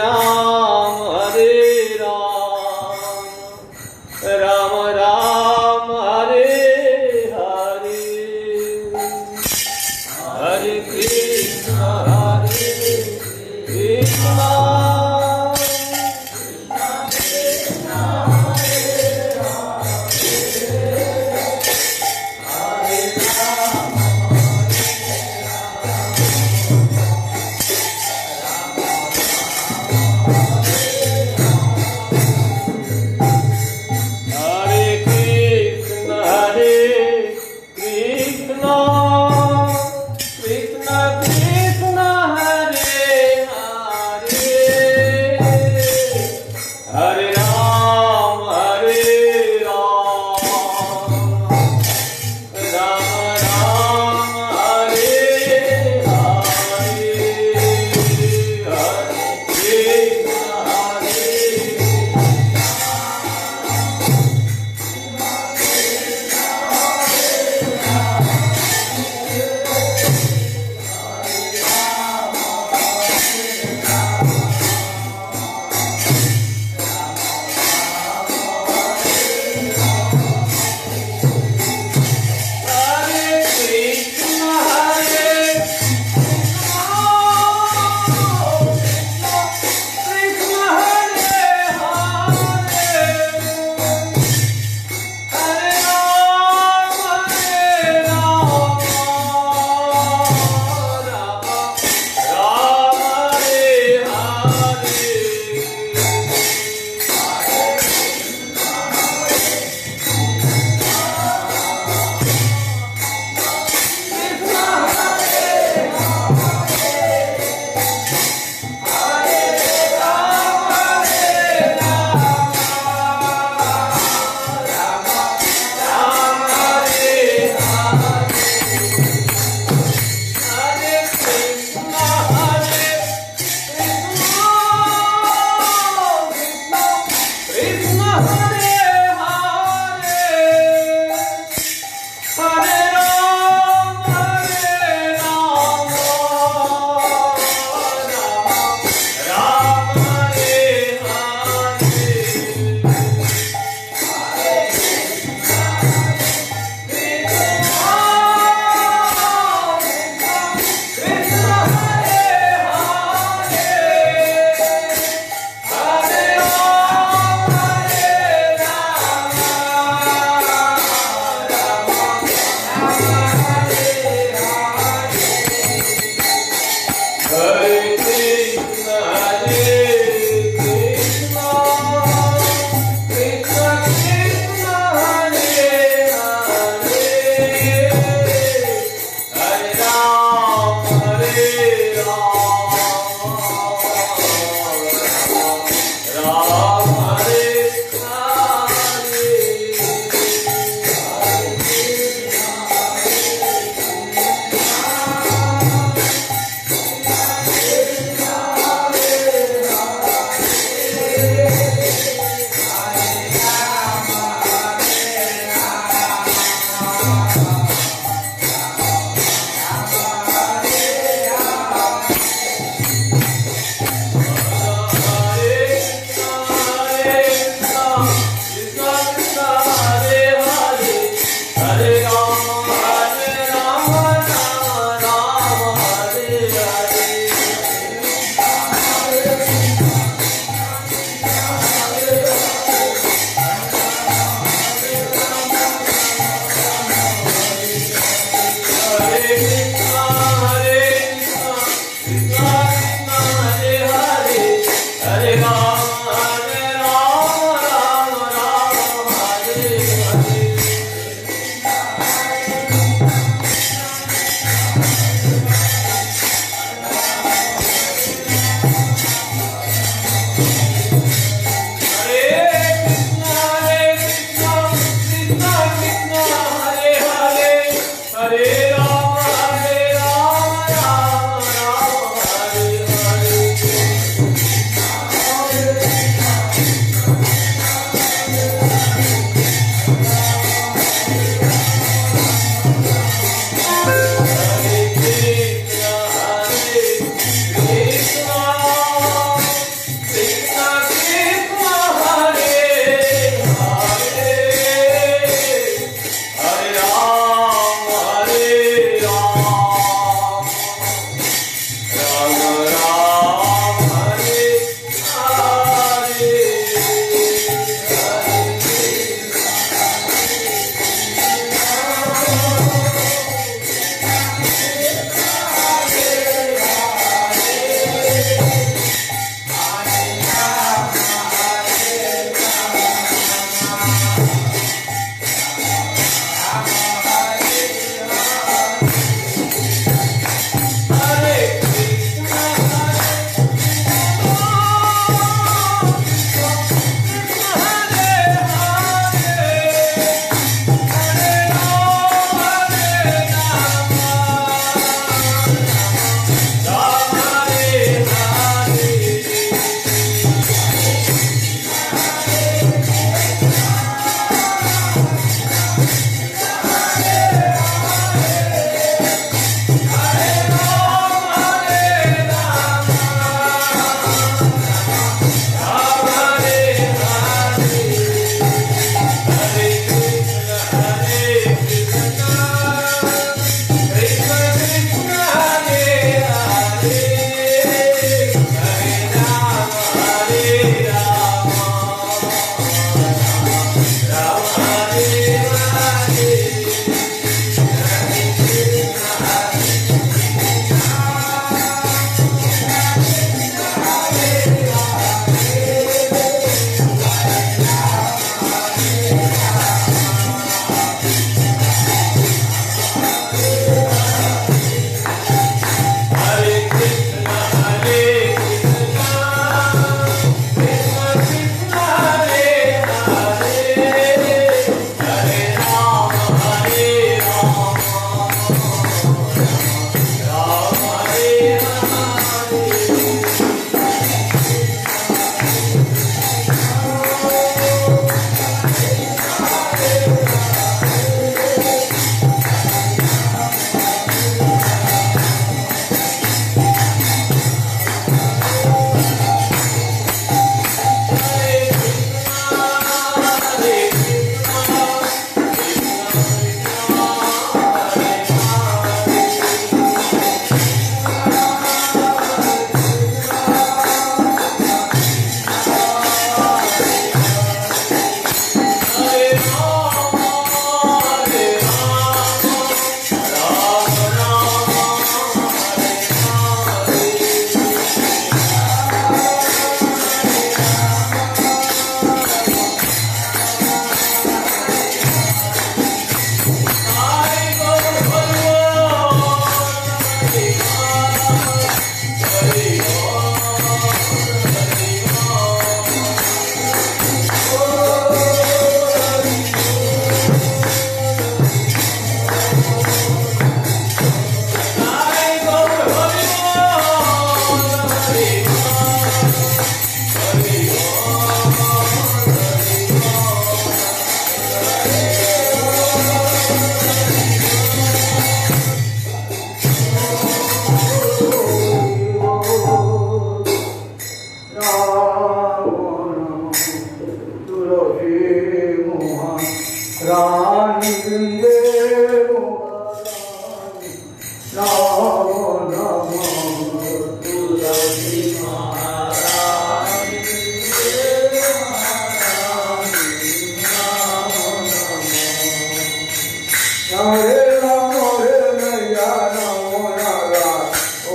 রাম হরে রাম রাম রাম হরে হরে হরে কৃষ্ণ হরে কৃষ্ণ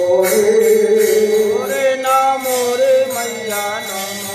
ওরে নাম রে মাইয়া নমো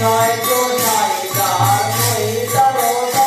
Janame janame hai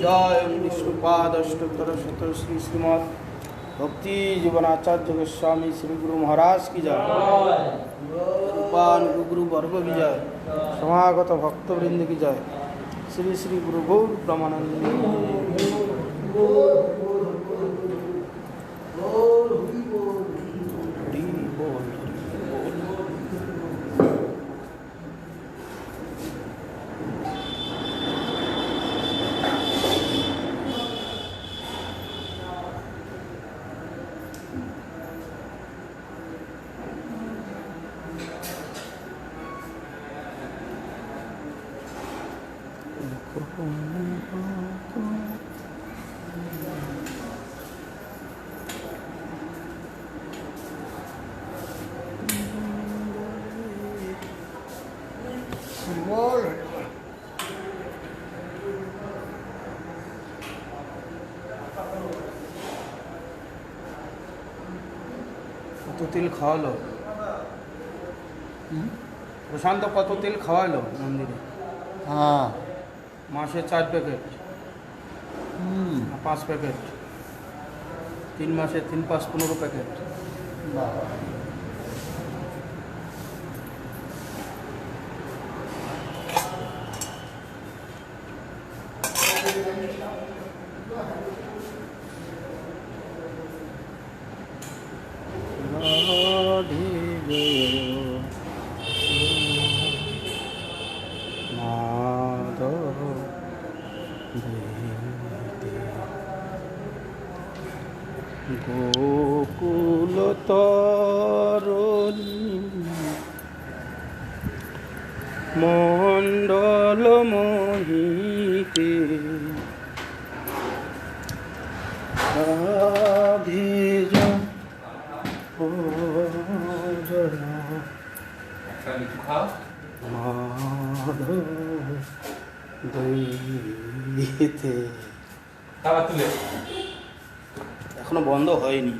जय विष्णुपाद अष्टोत्तर शतोत्तर श्री श्रीमद भक्ति जीवनाचार्य गोस्वामी श्री गुरु महाराज की जय, रूपान गुरु वर्ग की जय, समागत भक्तवृंद की जय, श्री श्री गुरु गौर ब्रह्मानंद। কত তেল খাওয়ালো প্রশান্ত, কত তেল খাওয়ালো মন্দিরে? হ্যাঁ, মাসে 4 প্যাকেট, 5 প্যাকেট, 3 মাসে 3, 5, 15 প্যাকেট। গোকুল তরণী মণ্ডল মোহিতে রাধেজ মাধব দইতে এখনো বন্ধ হয়নি।